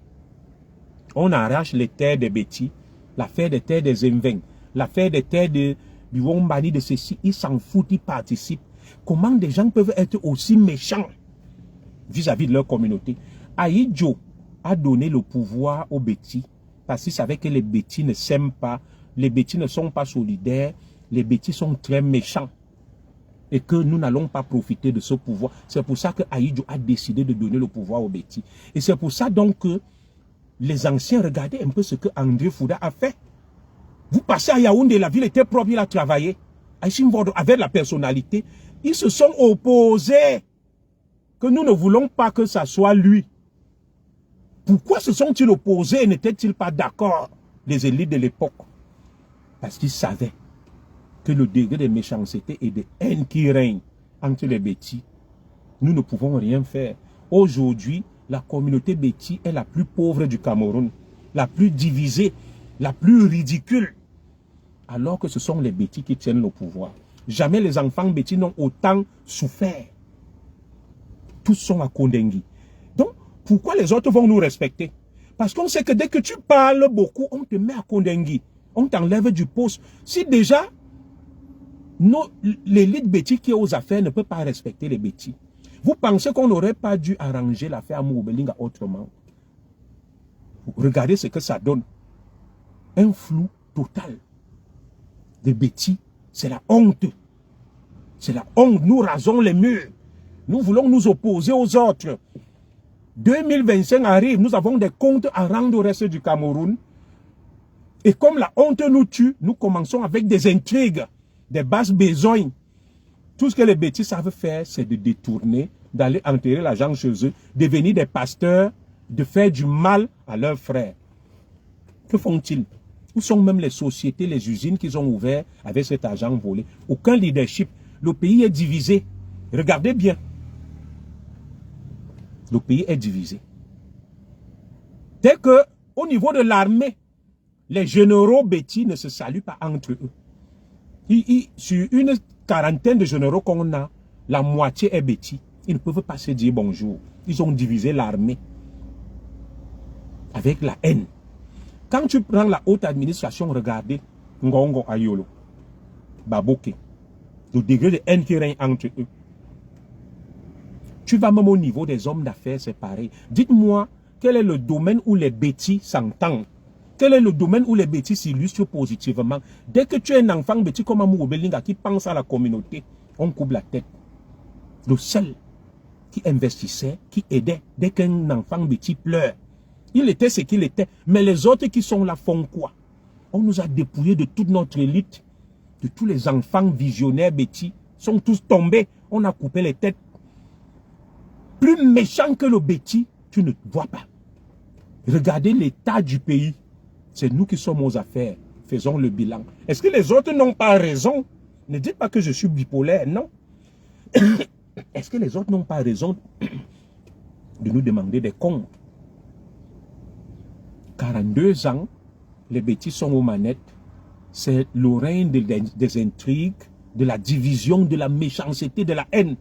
On arrache les terres des bêtis, l'affaire des terres des Invins, l'affaire des terres du Wombani, de ceci. Ils s'en foutent, ils participent. Comment des gens peuvent être aussi méchants vis-à-vis de leur communauté? Aïdjo a donné le pouvoir aux bêtis parce qu'il savait que les bêtis ne s'aiment pas, les bêtis ne sont pas solidaires, les bêtis sont très méchants et que nous n'allons pas profiter de ce pouvoir. C'est pour ça que Aïdjo a décidé de donner le pouvoir aux bêtis. Et c'est pour ça donc que les anciens, regardez un peu ce que André Fouda a fait. Vous passez à Yaoundé, la ville était propre, il a travaillé. Avec la personnalité, ils se sont opposés. Que nous ne voulons pas que ça soit lui. Pourquoi se sont-ils opposés et n'étaient-ils pas d'accord, les élites de l'époque? Parce qu'ils savaient que le degré de méchanceté et de haine qui règne entre les bêtis, nous ne pouvons rien faire. Aujourd'hui, la communauté bêtis est la plus pauvre du Cameroun, la plus divisée, la plus ridicule. Alors que ce sont les bêtis qui tiennent le pouvoir. Jamais les enfants bêtis n'ont autant souffert. Tous sont à Kondengi. Donc, pourquoi les autres vont nous respecter? Parce qu'on sait que dès que tu parles beaucoup, on te met à Kondengi. On t'enlève du poste. Si déjà, l'élite bêtis qui est aux affaires ne peut pas respecter les bêtis, vous pensez qu'on n'aurait pas dû arranger l'affaire Moubelinga autrement? Regardez ce que ça donne. Un flou total. Les bêtis, c'est la honte. C'est la honte. Nous rasons les murs. Nous voulons nous opposer aux autres. 2025 arrive, nous avons des comptes à rendre au reste du Cameroun. Et comme la honte nous tue, nous commençons avec des intrigues, des basses besognes. Tout ce que les bêtis savent faire, c'est de détourner, d'aller enterrer l'argent chez eux, devenir des pasteurs, de faire du mal à leurs frères. Que font-ils? Où sont même les sociétés, les usines qu'ils ont ouvertes avec cet argent volé? Aucun leadership. Le pays est divisé. Regardez bien. Le pays est divisé. Dès que, au niveau de l'armée, les généraux bêtis ne se saluent pas entre eux. Sur une quarantaine de généraux qu'on a, la moitié est bêtis. Ils ne peuvent pas se dire bonjour. Ils ont divisé l'armée avec la haine. Quand tu prends la haute administration, regardez, Ngongo Ayolo, Baboke, le degré de haine qui règne entre eux. Tu vas même au niveau des hommes d'affaires, c'est pareil. Dites-moi, quel est le domaine où les bêtis s'entendent? Quel est le domaine où les bêtis s'illustrent positivement? Dès que tu es un enfant bêtis comme Amour Belinga qui pense à la communauté, on coupe la tête. Le seul qui investissait, qui aidait, dès qu'un enfant bêtis pleure, il était ce qu'il était. Mais les autres qui sont là font quoi? On nous a dépouillés de toute notre élite, de tous les enfants visionnaires bêtis, sont tous tombés. On a coupé les têtes. Plus méchant que le bêtis, tu ne vois pas. Regardez l'état du pays. C'est nous qui sommes aux affaires. Faisons le bilan. Est-ce que les autres n'ont pas raison? Ne dites pas que je suis bipolaire, non. Est-ce que les autres n'ont pas raison de nous demander des comptes? 42 ans, les bêtis sont aux manettes. C'est le règne des intrigues, de la division, de la méchanceté, de la haine.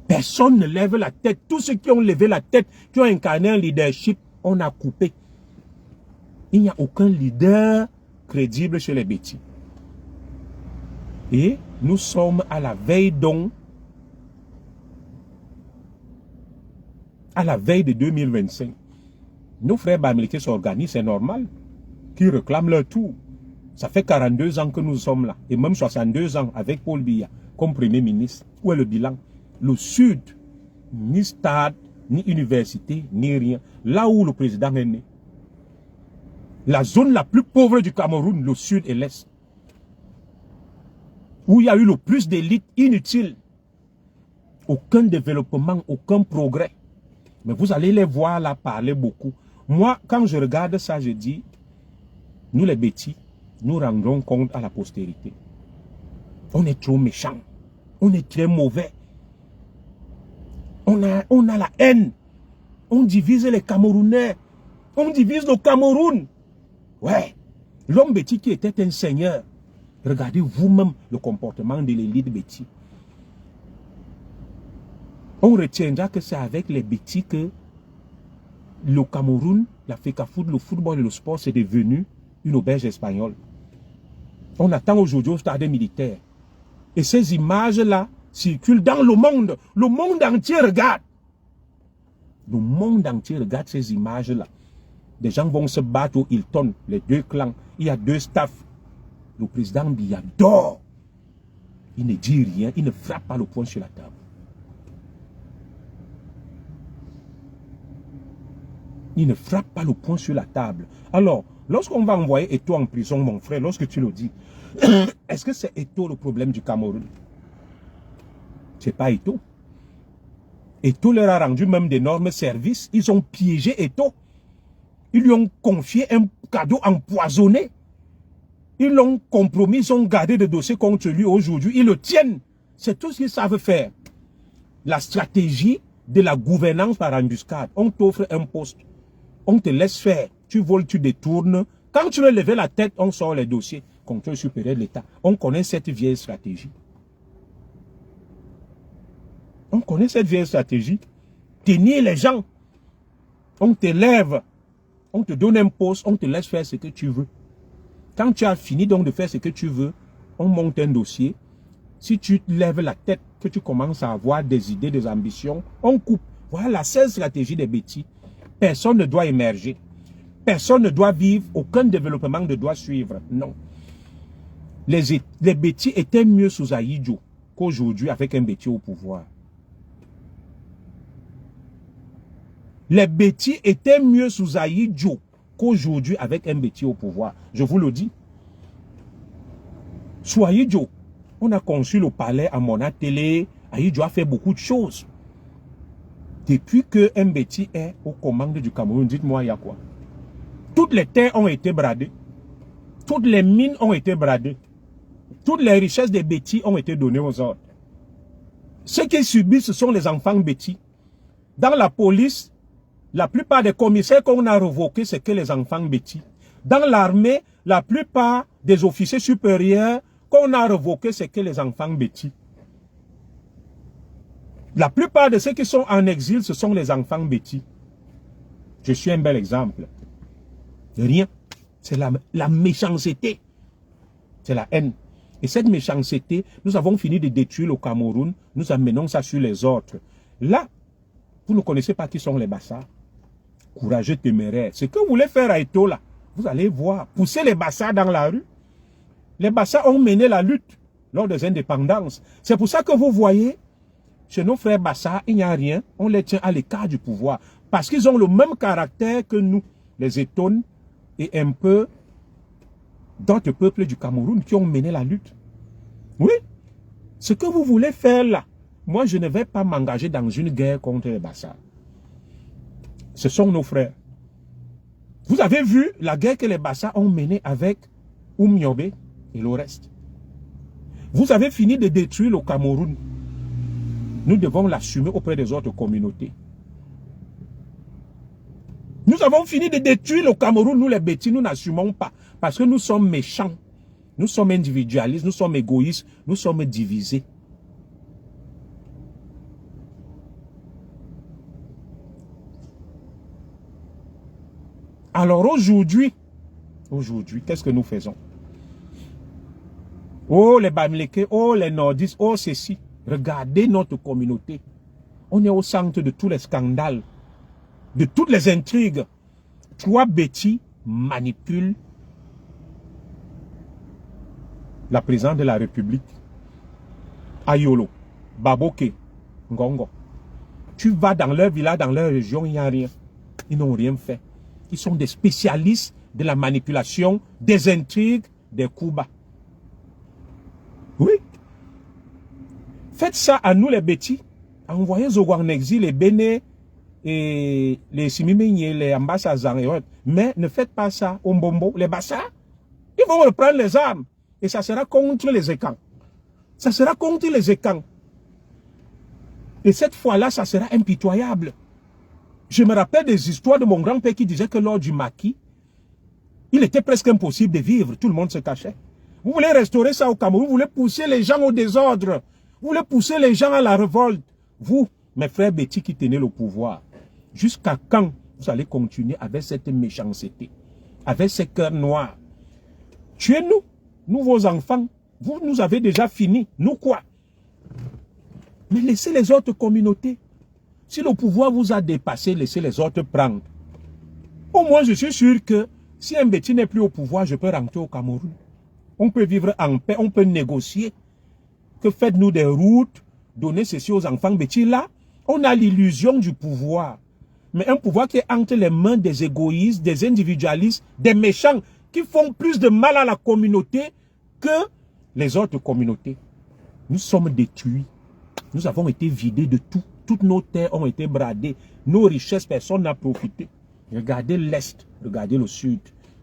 Personne ne lève la tête. Tous ceux qui ont levé la tête, qui ont incarné un leadership, on a coupé. Il n'y a aucun leader crédible chez les bêtis. Et nous sommes à la veille donc, à la veille de 2025. Nos frères bamileke s'organisent, c'est normal, qui réclament leur tour. Ça fait 42 ans que nous sommes là, et même 62 ans avec Paul Biya comme Premier ministre. Où est le bilan? Le Sud, ni stade, ni université, ni rien. Là où le président est né. La zone la plus pauvre du Cameroun, le Sud et l'Est. Où il y a eu le plus d'élites inutiles. Aucun développement, aucun progrès. Mais vous allez les voir là parler beaucoup. Moi, quand je regarde ça, je dis, nous les bêtis, nous rendrons compte à la postérité. On est trop méchants. On est très mauvais. On a la haine. On divise les Camerounais. On divise le Cameroun. Ouais. L'homme bêtis qui était un seigneur. Regardez vous-même le comportement de l'élite bêtis. On retiendra que c'est avec les bêtis que le Cameroun, la FECAFOOT, le football et le sport, c'est devenu une auberge espagnole. On attend aujourd'hui au stade militaire. Et ces images-là circulent dans le monde. Le monde entier regarde. Le monde entier regarde ces images-là. Des gens vont se battre au Hilton, les deux clans. Il y a deux staffs. Le président Biya dort. Il ne dit rien, il ne frappe pas le poing sur la table. Il ne frappe pas le poing sur la table. Alors, lorsqu'on va envoyer Eto'o en prison, mon frère, lorsque tu le dis, est-ce que c'est Eto'o le problème du Cameroun? C'est pas Eto'o. Eto'o leur a rendu même d'énormes services. Ils ont piégé Eto'o. Ils lui ont confié un cadeau empoisonné. Ils l'ont compromis, ils ont gardé des dossiers contre lui aujourd'hui. Ils le tiennent. C'est tout ce qu'ils savent faire. La stratégie de la gouvernance par embuscade. On t'offre un poste. On te laisse faire. Tu voles, tu détournes. Quand tu veux lever la tête, on sort les dossiers. Contrôle supérieur de l'État. On connaît cette vieille stratégie. On connaît cette vieille stratégie. Tenir les gens. On t'élève. On te donne un poste. On te laisse faire ce que tu veux. Quand tu as fini donc de faire ce que tu veux, on monte un dossier. Si tu lèves la tête, que tu commences à avoir des idées, des ambitions, on coupe. Voilà la seule stratégie des bêtis. Personne ne doit émerger. Personne ne doit vivre. Aucun développement ne doit suivre. Non. Les bêtis étaient mieux sous Ahidjo qu'aujourd'hui avec un bêtis au pouvoir. Les bêtis étaient mieux sous Ahidjo qu'aujourd'hui avec un bêtis au pouvoir. Je vous le dis. Sous Ahidjo, on a conçu le palais à Mona Télé. Ahidjo a fait beaucoup de choses. Depuis qu'un bêtis est aux commandes du Cameroun, dites-moi, il y a quoi? Toutes les terres ont été bradées. Toutes les mines ont été bradées. Toutes les richesses des bêtis ont été données aux autres. Ceux qui subissent, ce sont les enfants bêtis. Dans la police, la plupart des commissaires qu'on a revoqués, c'est que les enfants bêtis. Dans l'armée, la plupart des officiers supérieurs qu'on a revoqués, c'est que les enfants bêtis. La plupart de ceux qui sont en exil, ce sont les enfants bêtis. Je suis un bel exemple. Rien. C'est la méchanceté. C'est la haine. Et cette méchanceté, nous avons fini de détruire le Cameroun. Nous amenons ça sur les autres. Là, vous ne connaissez pas qui sont les Bassas. Courageux, téméraires. Ce que vous voulez faire à Eto, là, vous allez voir. Pousser les Bassas dans la rue. Les Bassas ont mené la lutte lors des indépendances. C'est pour ça que vous voyez, chez nos frères Bassas, il n'y a rien. On les tient à l'écart du pouvoir. Parce qu'ils ont le même caractère que nous, les Etones, et un peu d'autres peuples du Cameroun qui ont mené la lutte. Oui, ce que vous voulez faire là, moi je ne vais pas m'engager dans une guerre contre les Bassas. Ce sont nos frères. Vous avez vu la guerre que les Bassas ont menée avec Oumniobé et le reste. Vous avez fini de détruire le Cameroun. Nous devons l'assumer auprès des autres communautés. Nous avons fini de détruire le Cameroun, nous les bêtis, nous n'assumons pas. Parce que nous sommes méchants. Nous sommes individualistes, nous sommes égoïstes, nous sommes divisés. Alors aujourd'hui, qu'est-ce que nous faisons? Oh les Bamileke, oh les Nordistes, oh ceci. Regardez notre communauté. On est au centre de tous les scandales, de toutes les intrigues. Trois bêtis manipulent la présidente de la République. Ayolo, Baboke, Ngongo. Tu vas dans leur village, dans leur région, il n'y a rien. Ils n'ont rien fait. Ils sont des spécialistes de la manipulation, des intrigues, des coups bas. Oui. Faites ça à nous les bêtis. Envoyez Zogo en exil, les Béné, et les Simimigné, les ambassadeurs. Mais ne faites pas ça au Mbombo, les Bassa. Ils vont reprendre les armes. Et ça sera contre les Ekans. Ça sera contre les Ekans. Et cette fois-là, ça sera impitoyable. Je me rappelle des histoires de mon grand-père qui disait que lors du maquis, il était presque impossible de vivre. Tout le monde se cachait. Vous voulez restaurer ça au Cameroun, vous voulez pousser les gens au désordre. Vous voulez pousser les gens à la révolte. Vous, mes frères bêtis qui tenez le pouvoir, jusqu'à quand vous allez continuer avec cette méchanceté, avec ces cœurs noirs? Tuez-nous, nous vos enfants. Vous nous avez déjà fini. Nous quoi? Mais laissez les autres communautés. Si le pouvoir vous a dépassé, laissez les autres prendre. Au moins, je suis sûr que si un bêtis n'est plus au pouvoir, je peux rentrer au Cameroun. On peut vivre en paix, on peut négocier. Que faites-nous des routes, donner ceci aux enfants bêtis? Là, on a l'illusion du pouvoir. Mais un pouvoir qui est entre les mains des égoïstes, des individualistes, des méchants, qui font plus de mal à la communauté que les autres communautés. Nous sommes détruits. Nous avons été vidés de tout. Toutes nos terres ont été bradées. Nos richesses, personne n'a profité. Regardez l'Est, regardez le Sud.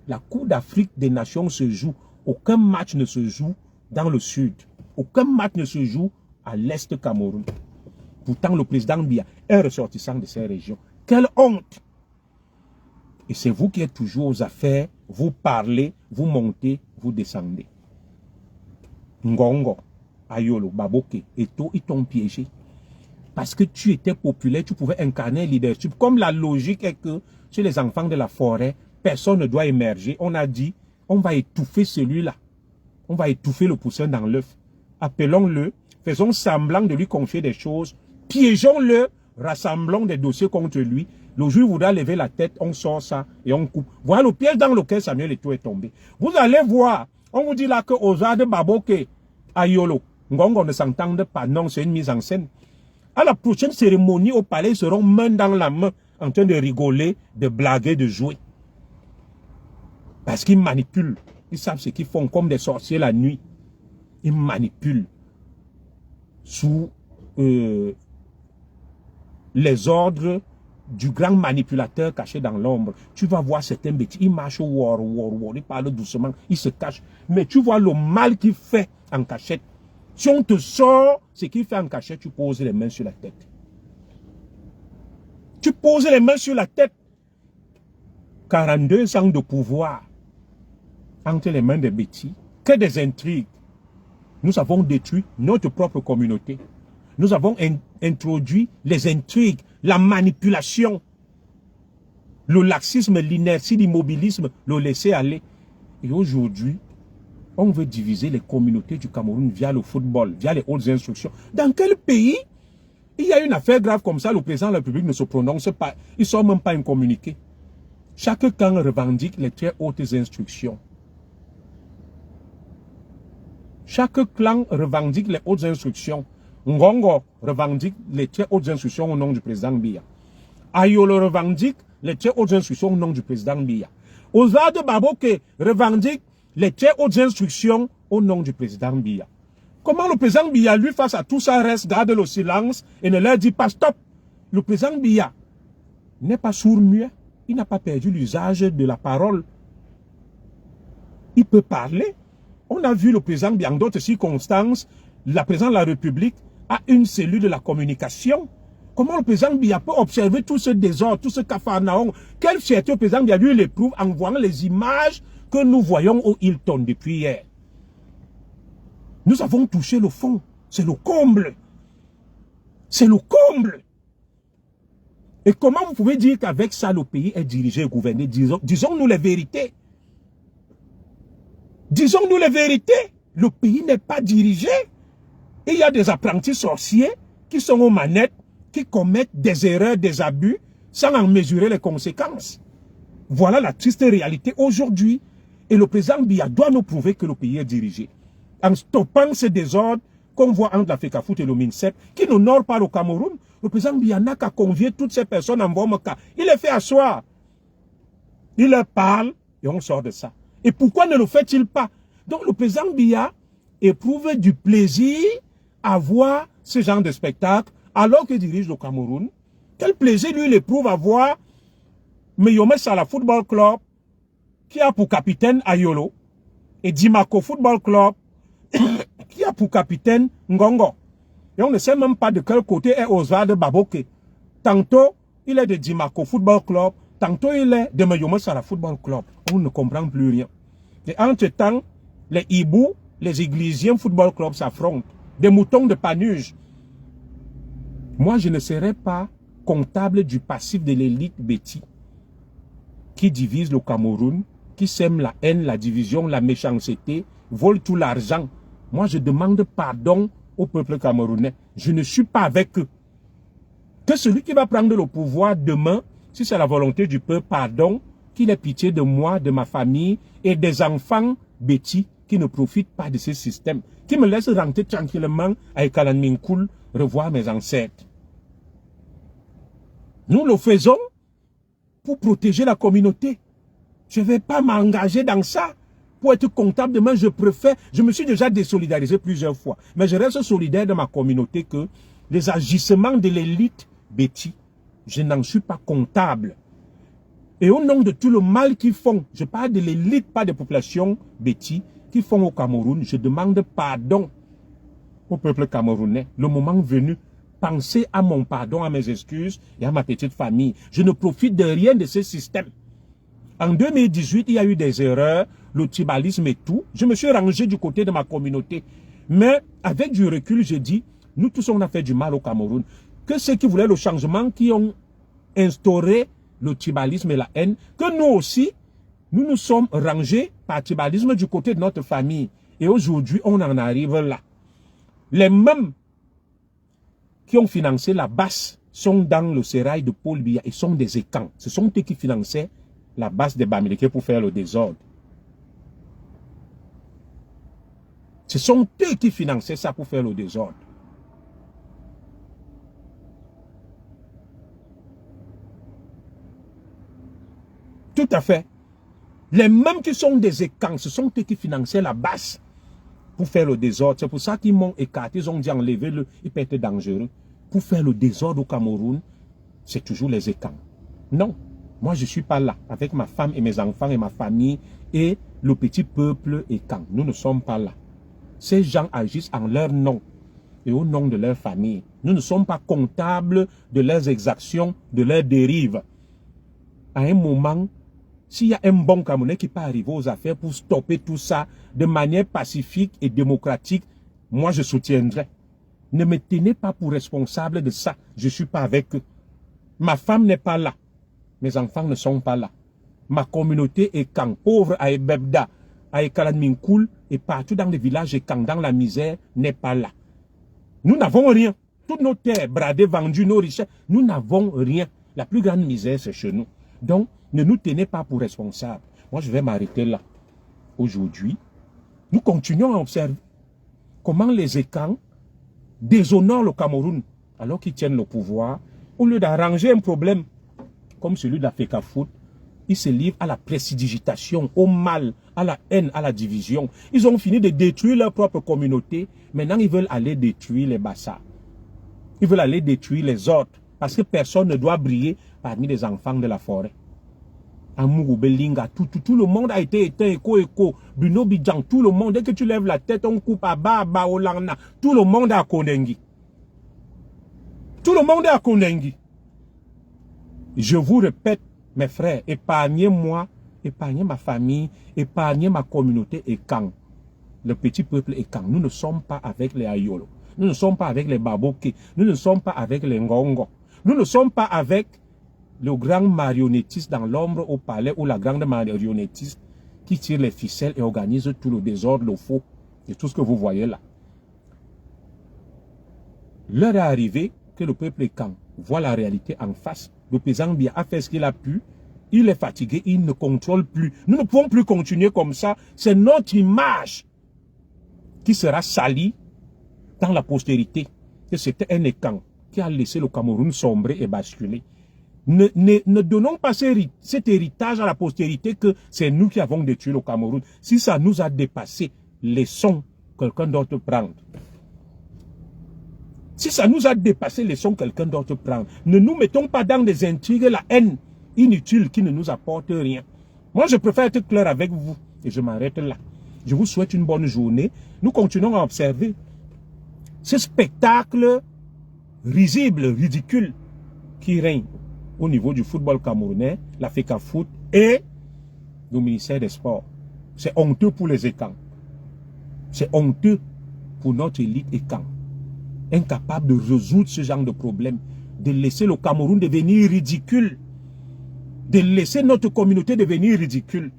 La Coupe d'Afrique des Nations se joue. Aucun match ne se joue dans le Sud. Aucun match ne se joue à l'Est Cameroun. Pourtant, le président Biya est ressortissant de ces régions. Quelle honte! Et c'est vous qui êtes toujours aux affaires. Vous parlez, vous montez, vous descendez. Ngongo, Ayolo, Baboke, Eto, ils t'ont piégé. Parce que tu étais populaire, tu pouvais incarner un leadership. Comme la logique est que chez les enfants de la forêt, personne ne doit émerger. On a dit, on va étouffer celui-là. On va étouffer le poussin dans l'œuf. Appelons-le, faisons semblant de lui confier des choses, piégeons-le, rassemblons des dossiers contre lui. Le jour où il voudra lever la tête, on sort ça et on coupe. Voilà le piège dans lequel Samuel Eto'o est tombé. Vous allez voir, on vous dit là que Ozade Baboke, Ayolo, Ngongo ne s'entendent pas. Non, c'est une mise en scène. À la prochaine cérémonie au palais, ils seront main dans la main, en train de rigoler, de blaguer, de jouer. Parce qu'ils manipulent. Ils savent ce qu'ils font, comme des sorciers la nuit. Ils manipulent sous les ordres du grand manipulateur caché dans l'ombre. Tu vas voir certains bêtis, ils marchent war, ils parlent doucement, ils se cachent. Mais tu vois le mal qu'il fait en cachette. Si on te sort ce qu'il fait en cachette, tu poses les mains sur la tête. Tu poses les mains sur la tête. 42 ans de pouvoir entre les mains des bêtis, que des intrigues. Nous avons détruit notre propre communauté. Nous avons introduit les intrigues, la manipulation, le laxisme, l'inertie, l'immobilisme, le laisser aller. Et aujourd'hui, on veut diviser les communautés du Cameroun via le football, via les hautes instructions. Dans quel pays il y a une affaire grave comme ça, le président de la République ne se prononce pas, il ne sort même pas un communiqué. Chaque camp revendique les très hautes instructions. Chaque clan revendique les hautes instructions. Ngongo revendique les très hautes instructions au nom du président Biya. Ayolo revendique les très hautes instructions au nom du président Biya. Ozade Baboke revendique les très hautes instructions au nom du président Biya. Comment le président Biya, lui, face à tout ça, reste, garde le silence et ne leur dit pas stop. Le président Biya n'est pas sourd-muet. Il n'a pas perdu l'usage de la parole. Il peut parler. On a vu le président Biya en d'autres circonstances. La présidente de la République a une cellule de la communication. Comment le président Biya peut observer tout ce désordre, tout ce cafarnaum? Quelle fierté le président Biya lui l'éprouve en voyant les images que nous voyons au Hilton depuis hier. Nous avons touché le fond. C'est le comble. C'est le comble. Et comment vous pouvez dire qu'avec ça, le pays est dirigé et gouverné? Disons-nous les vérités. Disons-nous les vérités. Le pays n'est pas dirigé. Et il y a des apprentis sorciers qui sont aux manettes, qui commettent des erreurs, des abus, sans en mesurer les conséquences. Voilà la triste réalité aujourd'hui. Et le président Biya doit nous prouver que le pays est dirigé. En stoppant ces désordres qu'on voit entre la FECAFOOT et le MINSEP, qui n'honorent pas le Cameroun, le président Biya n'a qu'à convier toutes ces personnes en Bomaka. Il les fait asseoir. Il leur parle et on sort de ça. Et pourquoi ne le fait-il pas? Donc le président Biya éprouve du plaisir à voir ce genre de spectacle alors qu'il dirige le Cameroun. Quel plaisir lui il éprouve à voir Meyome Sala Football Club qui a pour capitaine Ayolo et Dimako Football Club qui a pour capitaine Ngongo. Et on ne sait même pas de quel côté est Oswald Baboke. Tantôt, il est de Dimako Football Club, tantôt il est de Meyome Sala Football Club. On ne comprend plus rien. Et entre-temps, les Hibou, les Églisiens Football Club s'affrontent. Des moutons de Panuge. Moi, je ne serai pas comptable du passif de l'élite Betty qui divise le Cameroun, qui sème la haine, la division, la méchanceté, vole tout l'argent. Moi, je demande pardon au peuple camerounais. Je ne suis pas avec eux. Que celui qui va prendre le pouvoir demain, si c'est la volonté du peuple, pardon, qu'il ait pitié de moi, de ma famille et des enfants Betty qui ne profitent pas de ce système, qui me laissent rentrer tranquillement avec Kalan Minkoul, revoir mes ancêtres. Nous le faisons pour protéger la communauté. Je ne vais pas m'engager dans ça pour être comptable demain. Je préfère, je me suis déjà désolidarisé plusieurs fois, mais je reste solidaire de ma communauté que les agissements de l'élite Betty, je n'en suis pas comptable. Et au nom de tout le mal qu'ils font, je parle de l'élite, pas des populations Betty, qui font au Cameroun, je demande pardon au peuple camerounais. Le moment venu, pensez à mon pardon, à mes excuses et à ma petite famille. Je ne profite de rien de ce système. En 2018, il y a eu des erreurs, le tribalisme et tout. Je me suis rangé du côté de ma communauté. Mais avec du recul, je dis, nous tous on a fait du mal au Cameroun. Que ceux qui voulaient le changement, qui ont instauré le tribalisme et la haine, que nous aussi, nous nous sommes rangés par tribalisme du côté de notre famille. Et aujourd'hui, on en arrive là. Les mêmes qui ont financé la basse sont dans le sérail de Paul Biya et sont des écans. Ce sont eux qui finançaient la basse des Bamileke pour faire le désordre. Ce sont eux qui finançaient ça pour faire le désordre. Tout à fait. Les mêmes qui sont des écans, ce sont eux qui finançaient la basse pour faire le désordre. C'est pour ça qu'ils m'ont écarté, ils ont dit enlever-le, il peut être dangereux. Pour faire le désordre au Cameroun, c'est toujours les écans. Non, moi je ne suis pas là avec ma femme et mes enfants et ma famille et le petit peuple écan. Nous ne sommes pas là. Ces gens agissent en leur nom et au nom de leur famille. Nous ne sommes pas comptables de leurs exactions, de leurs dérives. À un moment, s'il y a un bon Camerounais qui peut arriver aux affaires pour stopper tout ça de manière pacifique et démocratique, moi je soutiendrai. Ne me tenez pas pour responsable de ça. Je ne suis pas avec eux. Ma femme n'est pas là. Mes enfants ne sont pas là. Ma communauté est quand pauvre à Ebebda, à Ekaladminkoul et partout dans les villages et quand dans la misère n'est pas là. Nous n'avons rien. Toutes nos terres bradées, vendues, nos richesses, nous n'avons rien. La plus grande misère, c'est chez nous. Donc, ne nous tenez pas pour responsables. Moi, je vais m'arrêter là. Aujourd'hui, nous continuons à observer comment les écans déshonorent le Cameroun alors qu'ils tiennent le pouvoir. Au lieu d'arranger un problème comme celui de la FECAFOOT, ils se livrent à la prestidigitation, au mal, à la haine, à la division. Ils ont fini de détruire leur propre communauté. Maintenant, ils veulent aller détruire les Bassa. Ils veulent aller détruire les autres. Parce que personne ne doit briller parmi les enfants de la forêt. Amourou, Belinga, tout le monde a été éteint, Eko, Bruno Bidjan, tout le monde. Dès que tu lèves la tête, on coupe à Baba, Olana. Tout le monde est à Kondengi. Tout le monde est à Kondengi. Je vous répète, mes frères, épargnez-moi, épargnez ma famille, épargnez ma communauté et quand le petit peuple est quand. Nous ne sommes pas avec les Ayolo. Nous ne sommes pas avec les Baboké. Nous ne sommes pas avec les Ngongo. Nous ne sommes pas avec le grand marionnettiste dans l'ombre au palais ou la grande marionnettiste qui tire les ficelles et organise tout le désordre, le faux et tout ce que vous voyez là. L'heure est arrivée que le peuple est quand voit la réalité en face. Le président Biya a fait ce qu'il a pu. Il est fatigué, il ne contrôle plus. Nous ne pouvons plus continuer comme ça. C'est notre image qui sera salie dans la postérité. Que c'était un écan qui a laissé le Cameroun sombrer et basculer. Ne donnons pas cet héritage à la postérité que c'est nous qui avons détruit le Cameroun. Si ça nous a dépassé, laissons quelqu'un d'autre prendre. Si ça nous a dépassé, laissons quelqu'un d'autre prendre. Ne nous mettons pas dans des intrigues, la haine inutile qui ne nous apporte rien. Moi, je préfère être clair avec vous et je m'arrête là. Je vous souhaite une bonne journée. Nous continuons à observer ce spectacle risible, ridicule qui règne au niveau du football camerounais, la FECAFOOT et le ministère des Sports. C'est honteux pour les écans. C'est honteux pour notre élite écan. Incapable de résoudre ce genre de problème, de laisser le Cameroun devenir ridicule, de laisser notre communauté devenir ridicule.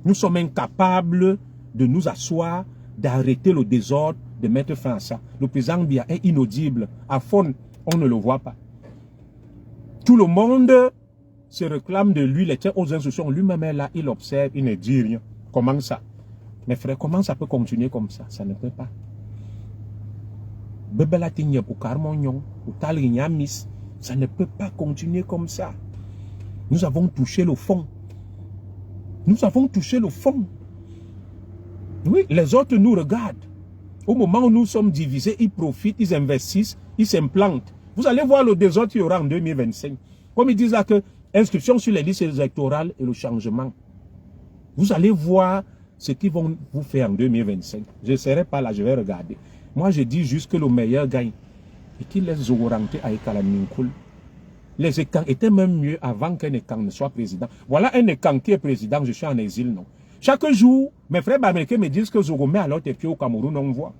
Nous sommes incapables de nous asseoir, d'arrêter le désordre, de mettre fin à ça. Le président Biya est inaudible. À fond, on ne le voit pas. Tout le monde se réclame de lui, il tient aux instructions. Lui-même est là, il observe, il ne dit rien. Comment ça? Mes frères, comment ça peut continuer comme ça? Ça ne peut pas. Ça ne peut pas continuer comme ça. Nous avons touché le fond. Nous avons touché le fond. Oui, les autres nous regardent. Au moment où nous sommes divisés, ils profitent, ils investissent, ils s'implantent. Vous allez voir le désordre qu'il y aura en 2025. Comme ils disent là que inscription sur les listes électorales et le changement. Vous allez voir ce qu'ils vont vous faire en 2025. Je ne serai pas là, je vais regarder. Moi, je dis juste que le meilleur gagne et qu'il laisse Zogo rentrer à Ekaladminkoul. Les écans étaient même mieux avant qu'un écan ne soit président. Voilà un écan qui est président, je suis en exil, non. Chaque jour, mes frères américains me disent que Zogo met alors tes pieds au Cameroun, on voit.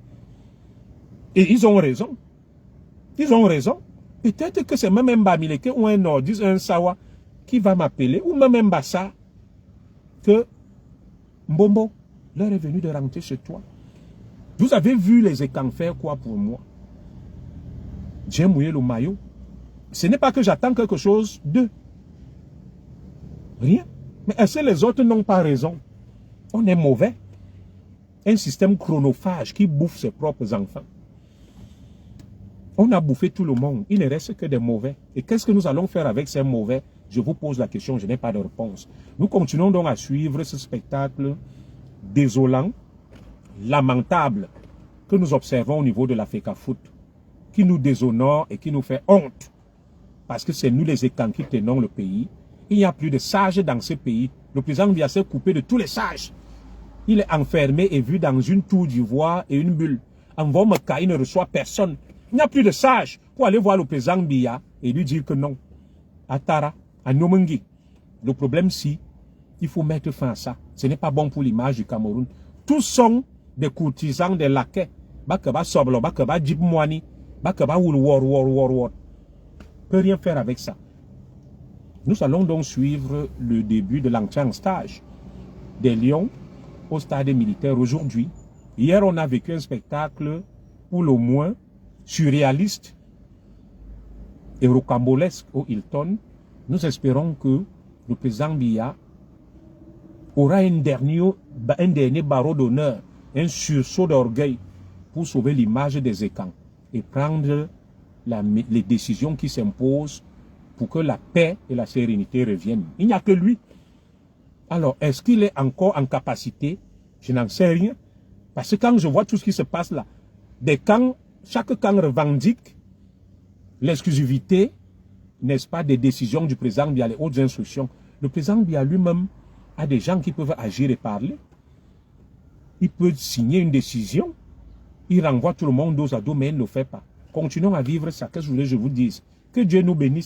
Et ils ont raison. Ils ont raison. Peut-être que c'est même un Bamileke ou un Nordis, un Sawa qui va m'appeler, ou même un Bassa, que Mbombo, l'heure est venue de rentrer chez toi. Vous avez vu les écans faire quoi pour moi? J'ai mouillé le maillot. Ce n'est pas que j'attends quelque chose d'eux. Rien. Mais est-ce que les autres n'ont pas raison? On est mauvais. Un système chronophage qui bouffe ses propres enfants. On a bouffé tout le monde. Il ne reste que des mauvais. Et qu'est-ce que nous allons faire avec ces mauvais? Je vous pose la question, je n'ai pas de réponse. Nous continuons donc à suivre ce spectacle désolant, lamentable, que nous observons au niveau de la FECAFOOT, qui nous déshonore et qui nous fait honte. parce que c'est nous les Ekans qui tenons le pays. Il n'y a plus de sages dans ce pays. Le président Biya s'est coupé de tous les sages. Il est enfermé et vu dans une tour d'ivoire et une bulle. En Vomeka, il ne reçoit personne. Il n'y a plus de sages pour aller voir le président Biya et lui dire que non. À Tara, à Nomengi. Le problème, si, il faut mettre fin à ça. Ce n'est pas bon pour l'image du Cameroun. Tous sont des courtisans, des laquais. Bakaba Soblo, Bakaba Djibmouani, Bakaba War. Peut rien faire avec ça. Nous allons donc suivre le début de l'entrée en stage des Lions au stade militaire aujourd'hui. Hier, on a vécu un spectacle pour le moins surréaliste et rocambolesque au Hilton. Nous espérons que le président Biya aura un dernier barreau d'honneur, un sursaut d'orgueil pour sauver l'image des Ekans et prendre les décisions qui s'imposent pour que la paix et la sérénité reviennent. Il n'y a que lui. Alors, est-ce qu'il est encore en capacité? Je n'en sais rien. Parce que quand je vois tout ce qui se passe là, chaque camp revendique l'exclusivité, n'est-ce pas, des décisions du président Biya, les hautes instructions. Le président Biya lui-même a des gens qui peuvent agir et parler. Il peut signer une décision. Il renvoie tout le monde dos à dos, mais il ne le fait pas. Continuons à vivre ça. Qu'est-ce que je voulais que je vous dise? Que Dieu nous bénisse.